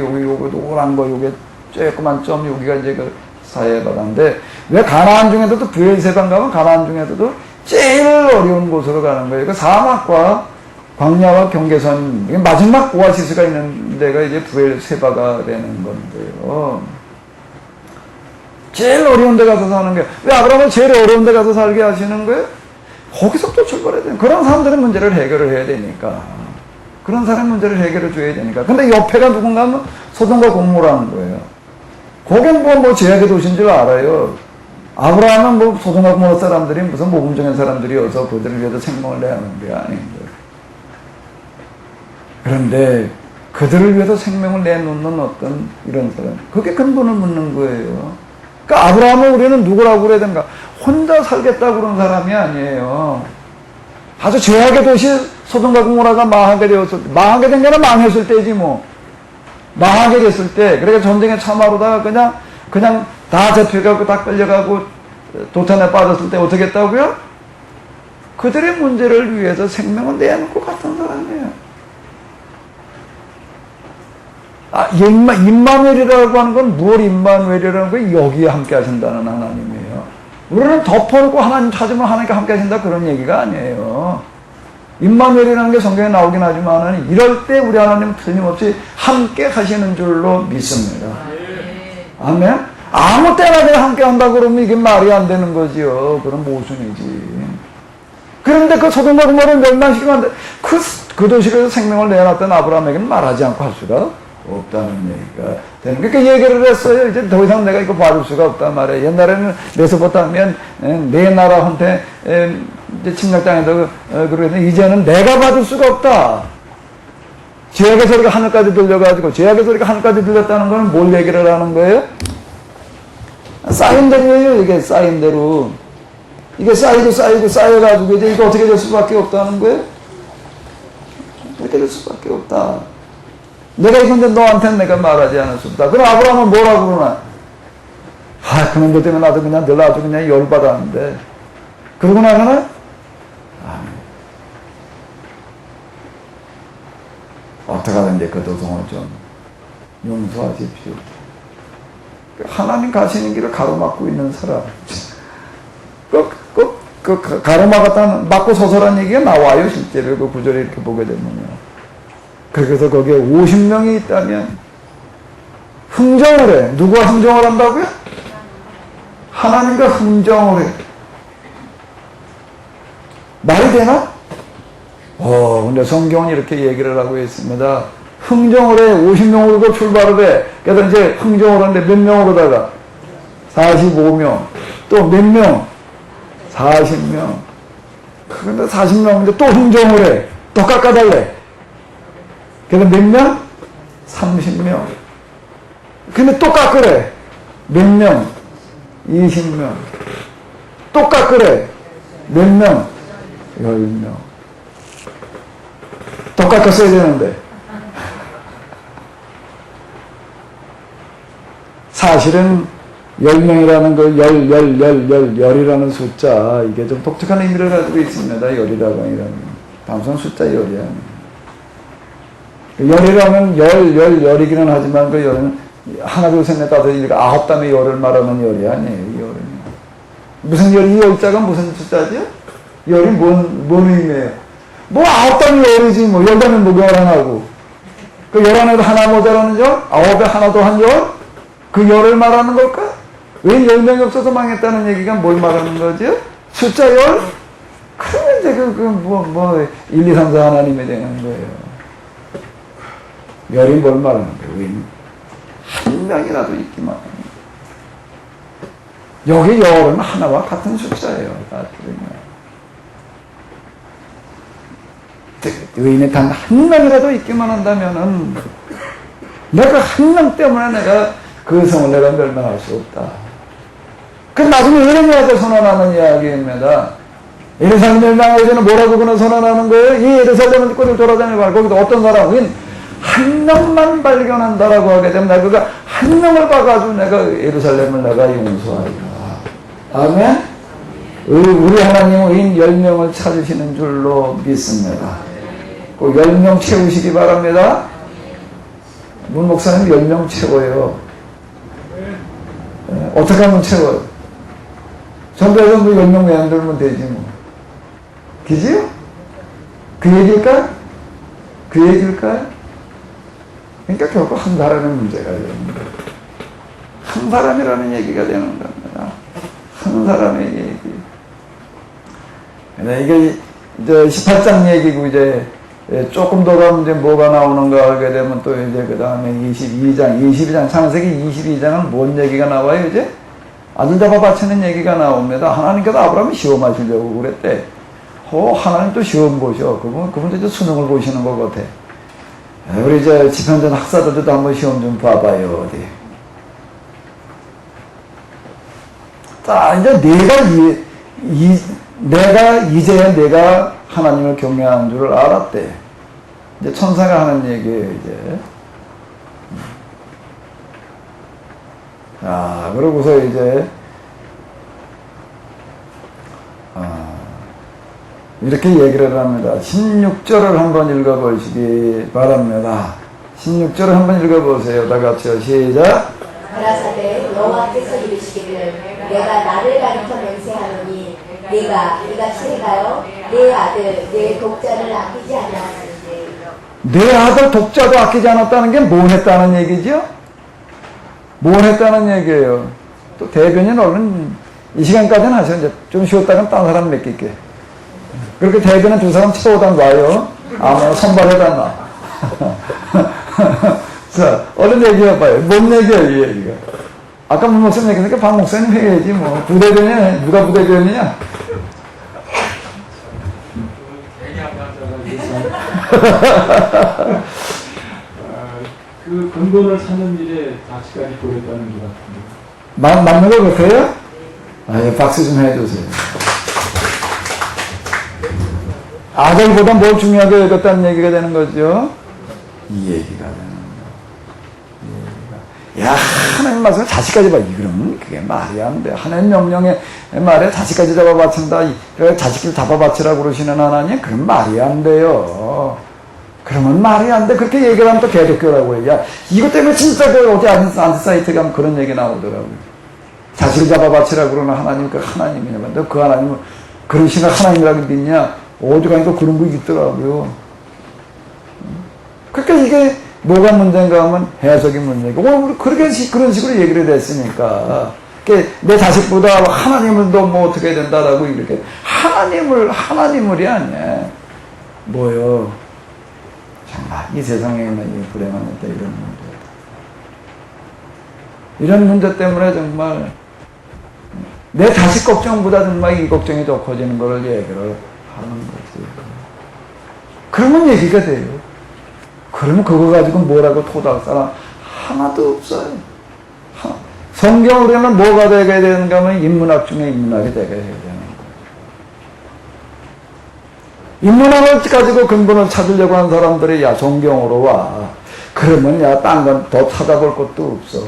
노란 거, 요게 쬐끄만 점, 여기가 이제 그 사해 바다인데, 왜 가나안 중에서도 브엘세바 가면 가나안 중에서도 제일 어려운 곳으로 가는 거예요. 그 사막과 광야와 경계선, 마지막 오아시스가 있는 데가 이제 브엘세바가 되는 건데요. 제일 어려운 데 가서 사는 거예요. 왜 아브라함은 제일 어려운 데 가서 살게 하시는 거예요? 거기서부터 출발해야 돼요. 그런 사람들의 문제를 해결을 해야 되니까. 그런 사람의 문제를 해결해 줘야 되니까. 근데 옆에가 누군가 하면 소돔과 고모라는 거예요. 거긴 뭐 제약의 도시인 줄 알아요. 아브라함은 뭐 소돔과 고모라 사람들이 무슨 모범적인 사람들이어서 그들을 위해서 생명을 내야 하는 게 아닌데. 그런데 그들을 위해서 생명을 내놓는 어떤 이런 사람, 그게 근본을 묻는 거예요. 그러니까 아브라함을 우리는 누구라고 그래야 되는가? 혼자 살겠다고 그런 사람이 아니에요. 아주 죄악의 도시 소돔과 고모라가 망하게 되었을 때, 망하게 된 게는 망했을 때지 뭐. 망하게 됐을 때, 그러니까 전쟁에 참하로다가 그냥 다 잡혀가고 다 끌려가고 도탄에 빠졌을 때 어떻게 했다고요? 그들의 문제를 위해서 생명을 내놓고 갔던 사람이에요. 임마누엘이라고 하는 건 무엇 임마누엘이라는 건 여기에 함께 하신다는 하나님이에요. 우리는 덮어놓고 하나님 찾으면 하나님과 함께 하신다 그런 얘기가 아니에요. 임마누엘이라는 게 성경에 나오긴 하지만 이럴 때 우리 하나님은 틀림없이 함께 하시는 줄로 믿습니다. 아멘? 아무 때나 그냥 함께 한다 그러면 이게 말이 안 되는 거지요. 그런 모순이지. 그런데 그 소돔과 고모라를 멸망시키면 안 돼. 그 도시에서 생명을 내놨던 아브라함에게는 말하지 않고 할 수가 없다는 얘기가 되는. 그러니까 얘기를 했어요. 이제 더 이상 내가 이거 봐줄 수가 없단 말이에요. 옛날에는 메소포타미아 내 나라한테 이제 침략당해서 그러는데 이제는 내가 봐줄 수가 없다. 죄악의 소리가 하늘까지 들려가지고, 죄악의 소리가 하늘까지 들렸다는 건 뭘 얘기를 하는 거예요? 쌓인 대로예요. 이게 쌓인 대로. 이게 쌓여가지고 이제 이거 어떻게 될 수밖에 없다는 거예요? 어떻게 될 수밖에 없다. 내가 이건데 너한테는 내가 말하지 않을 수 없다. 그럼 아브라함은 뭐라고 그러나? 그놈들 때문에 나도 그냥 늘 아주 그냥 열받았는데. 그러고 나서는, 어떡하든지 그 도성을 좀 용서하십시오. 하나님 가시는 길을 가로막고 있는 사람. 가로막았다는, 막고 서서란 얘기가 나와요, 실제로. 그 구절에 이렇게 보게 되면요. 그래서 거기에 50명이 있다면, 흥정을 해. 누구와 흥정을 한다고요? 하나님과 흥정을 해. 말이 되나? 근데 성경은 이렇게 얘기를 하고 있습니다. 흥정을 해. 50명으로 출발을 해. 그래서 이제 흥정을 하는데 몇 명으로다가? 45명. 또 몇 명? 40명. 근데 40명인데 또 흥정을 해. 또 깎아달래. 그래서 몇 명? 30명. 근데 또 깎으래. 몇 명? 20명. 또 깎으래. 몇 명? 10명. 또 깎았어야 되는데. 사실은 10명이라는 거, 열이라는 숫자, 이게 좀 독특한 의미를 가지고 있습니다. 열이라고 하는. 단순 숫자 열이야. 열이라면 열이기는 하지만 그 열은 하나, 둘, 셋, 넷, 다섯, 일곱, 아홉 단의 열을 말하는 열이 아니에요. 이 열은. 무슨 열이, 이 열자가 무슨 숫자죠? 열이 뭔 의미예요? 아홉 단의 열이지, 열 단은 열 하나고. 그 열 안에도 하나 모자라는 열? 아홉에 하나 더 한 열? 그 열을 말하는 걸까? 왜 10명이 없어서 망했다는 얘기가 뭘 말하는 거죠? 숫자 열? 그러면 이제 1, 2, 3, 4 하나님이 되는 거예요. 열이 뭘 말하는 거예요? 한 명이라도 있기만 합니다. 여기 열은 하나와 같은 숫자예요. 의인이 단 한 명이라도 있기만 한다면은 내가 한 명 때문에 내가 그 성을 내가 멸망할 수 없다. 그 나중에 예레미야서 선언하는 이야기입니다. 예루살렘 멸망하기 전에 뭐라고 그는 선언하는 거예요? 이 예루살렘은 꼬리를 돌아다니고 거기도 어떤 사람은 한 명만 발견한다라고 하게 되면 내가 한 명을 봐가지고 내가 예루살렘을 내가 용서하리라. 아멘? 우리 하나님은 의인 10명을 찾으시는 줄로 믿습니다. 꼭 10명 채우시기 바랍니다. 문 목사님 10명 채워요. 어떻게 하면 채워요? 전도에서 10명 외안 들면 되지 뭐. 그지요? 그 얘기일까요? 그 얘기일까요? 그러니까 결국 한 사람의 문제가 됩니다. 한 사람이라는 얘기가 되는 겁니다. 한 사람의 얘기. 이게 이제 18장 얘기고 이제 조금 더 가면 이제 뭐가 나오는가 하게 되면 또 이제 그 다음에 22장, 창세기 22장은 뭔 얘기가 나와요, 이제? 아들 잡아 바치는 얘기가 나옵니다. 하나님께서 아브라함을 시험하시려고 그랬대. 하나님 또 시험 보셔. 그분도 이제 수능을 보시는 것 같아. 우리 이제 지편전 학사들도 한번 시험 좀 봐봐요, 어디. 자, 이제 내가 하나님을 경외한 줄을 알았대. 이제 천사가 하는 얘기예요, 이제. 그러고서 이제, 이렇게 얘기를 합니다. 16절을 한번 읽어보시기 바랍니다. 16절을 한번 읽어보세요. 다 같이요. 시작. 가라사대 여호와께서 이르시기를 내가 나를 가리켜 맹세하노니 네가 이같이 해가요 내 아들 내 독자를 아끼지 않았는지. 내 아들 독자도 아끼지 않았다는 게 뭘 했다는 얘기죠? 뭘 했다는 얘기예요? 또 대변인 얼른 이 시간까지는 하셔. 이제 좀 쉬었다가 딴 사람 맡길게. 그렇게 대변인 두 사람 채워다 놔요. 선발해다 놔. 자, 얼른 얘기해봐요. 뭔 얘기야, 이 얘기가? 아까 문 목사님 얘기하니까 박 목사님 해야지, 뭐. 부대변이야? 누가 부대변이냐? 그 근본을 찾는 일에 가치까지 보였다는 것 같습니다. 맞는 거 같아요? 예, 박수 좀 해주세요. 아들보다 뭘 중요하게 여겼다는 얘기가 되는 거죠. 이 얘기가 되는 거야. 야, 하나님 말씀을 자식까지 봐. 그러면 그게 말이 안 돼. 하나님 명령의 말에 자식까지 잡아바친다. 자식들 잡아바치라고 그러시는 하나님? 그럼 말이 안 돼요. 그러면 말이 안 돼. 그렇게 얘기를 하면 또 개독교라고 해. 야, 이것 때문에 진짜 그 어디 안티사이트에 가면 그런 얘기 나오더라고요. 자식을 잡아바치라고 그러는 하나님, 그 하나님이냐면 너 그 하나님을 그런 생각 하나님이라고 믿냐? 어디 가니까 그런 거 있더라고요. 그러니까 이게 뭐가 문제인가 하면 해석이 문제고, 그런 식으로 얘기를 했으니까. 내 자식보다 하나님을 더 뭐 어떻게 된다라고 이렇게. 하나님을이 아니야. 뭐요? 정말 이 세상에 있는 이 불행한 일들 이런 문제. 이런 문제 때문에 정말 내 자식 걱정보다 정말 이 걱정이 더 커지는 걸 얘기를 하는 거지. 그러면 얘기가 돼요. 그러면 그거 가지고 뭐라고 토닥 사람 하나도 없어요. 성경으로는 뭐가 되게 되는가 하면 인문학 중에 인문학이 되게 해야 되는 거예요. 인문학을 가지고 근본을 찾으려고 하는 사람들이 야 성경으로 와. 그러면 야 딴 건 더 찾아볼 것도 없어.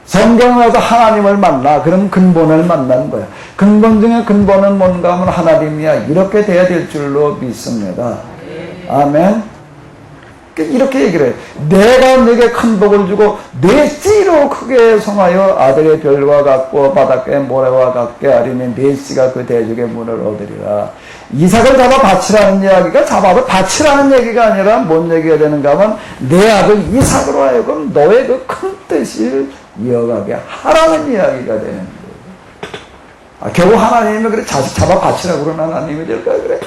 성경에 와서 하나님을 만나. 그럼 근본을 만나는 거야. 근본 중에 근본은 뭔가 하면 하나님이야. 이렇게 돼야 될 줄로 믿습니다. 아멘. 이렇게 얘기를 해요. 내가 네게 큰 복을 주고 네 씨로 크게 성하여 아들의 별과 같고 바닷가의 모래와 같게 하리니 네 씨가 그 대적의 문을 얻으리라. 이삭을 잡아 바치라는 이야기가 잡아서 바치라는 얘기가 아니라 뭔 얘기가 되는가 하면 내 아들 이삭으로 하여금 너의 그 큰 뜻을 이어가게 하라는 이야기가 되는 거예요. 결국 하나님이 그래 자식 잡아 바치라고 그러는 하나님이 될까 그래?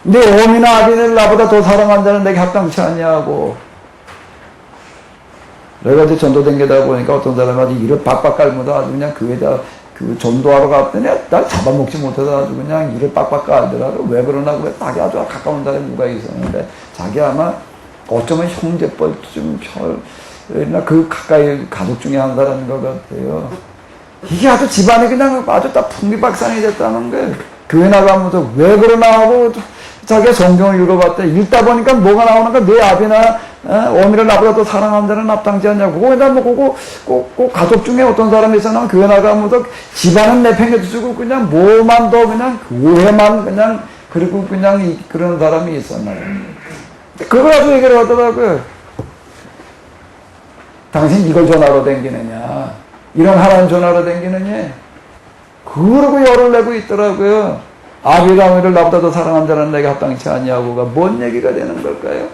네 어미나 아비는 나보다 더 사랑한 자는 내게 합당치 않냐고. 내가 이제 전도 댕기다 보니까 어떤 사람이 이를 빡빡 깔고도 아주 그냥 교회에다 그 전도하러 갔더니 날 잡아먹지 못해서 아주 그냥 이를 빡빡 깔더라고. 왜 그러나 그래. 자기 아주 가까운 사람이 누가 있었는데 자기 아마 어쩌면 형제뻘쯤 그 가까이 가족 중에 한 사람인 것 같아요. 이게 아주 집안이 그냥 아주 다 풍비박산이 됐다는 거예요. 교회 나가면서 왜 그러나 하고 자기가 성경을 읽어봤대. 읽다 보니까 뭐가 나오는가? 내 아비나 어미를 나보다 더 사랑하는 자는 합당치 않냐고. 거기다 뭐 꼭 가족 중에 어떤 사람이 있었나 교회 나가면서 집안은 내팽개치고 그냥 뭐만 더 그냥 오해만 그냥 그리고 그냥 그런 사람이 있었나요? 그걸 가지고 얘기를 하더라고요. 당신 이걸 전화로 댕기느냐? 이런 하나님 전화로 댕기느냐? 그러고 열을 내고 있더라고요. 아비가 어미를 나보다 더 사랑한 자는 내게 합당치 않냐고가 뭔 얘기가 되는 걸까요?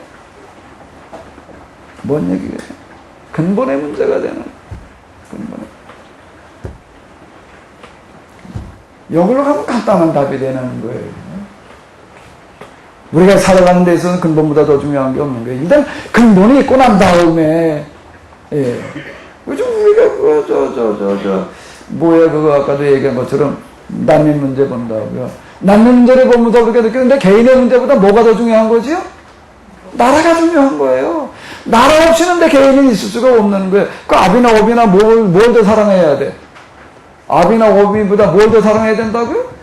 뭔 얘기가 돼요? 근본의 문제가 되는 근본의. 여기로 가면 간단한 답이 되는 거예요. 우리가 살아가는 데 있어서는 근본보다 더 중요한 게 없는 거예요. 일단 근본이 있고 난 다음에 요즘 우리가 뭐야 그거 아까도 얘기한 것처럼 난민 문제 본다고요. 난민 문제를 보면서 그렇게 느끼는데 개인의 문제보다 뭐가 더 중요한 거지요? 나라가 중요한 거예요. 나라 없이는 내 개인이 있을 수가 없는 거예요. 그 아비나 오비나 뭘 더 사랑해야 돼? 아비나 오비보다 뭘 더 사랑해야 된다고요?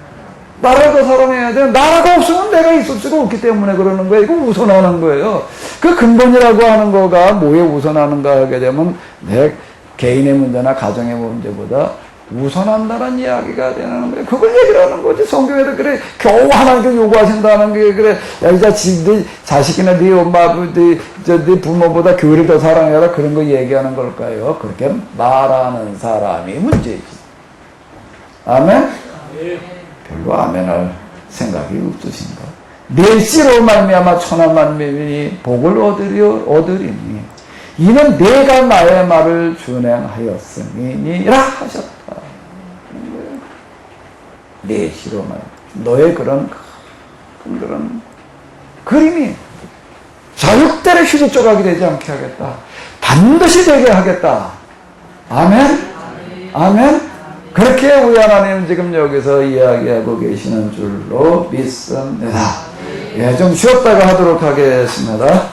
나라를 더 사랑해야 돼. 나라가 없으면 내가 있을 수가 없기 때문에 그러는 거예요. 이거 우선하는 거예요. 그 근본이라고 하는 거가 뭐에 우선하는가 하게 되면 내 개인의 문제나 가정의 문제보다 우선한다는 이야기가 되는 거예요. 그걸 얘기를 하는 거지. 성경에도 그래. 겨우 하나님께 요구하신다는 게 그래. 야, 네 자식이나 네 엄마, 네 부모보다 교회를 더 사랑해라. 그런 거 얘기하는 걸까요? 그렇게 말하는 사람이 문제지. 아멘? 별로 아멘할 생각이 없으신가? 내 씨로 말미암아 천한 만민이 복을 얻으리니 이는 내가 나의 말을 준행하였음이니라 하셨다. 내 씨로 말 너의 그런 그림이 절대로 휴지 조각이 되지 않게 하겠다. 반드시 되게 하겠다. 아멘? 아멘? 그렇게 우리 하나님 지금 여기서 이야기하고 계시는 줄로 믿습니다. 좀 쉬었다가 하도록 하겠습니다.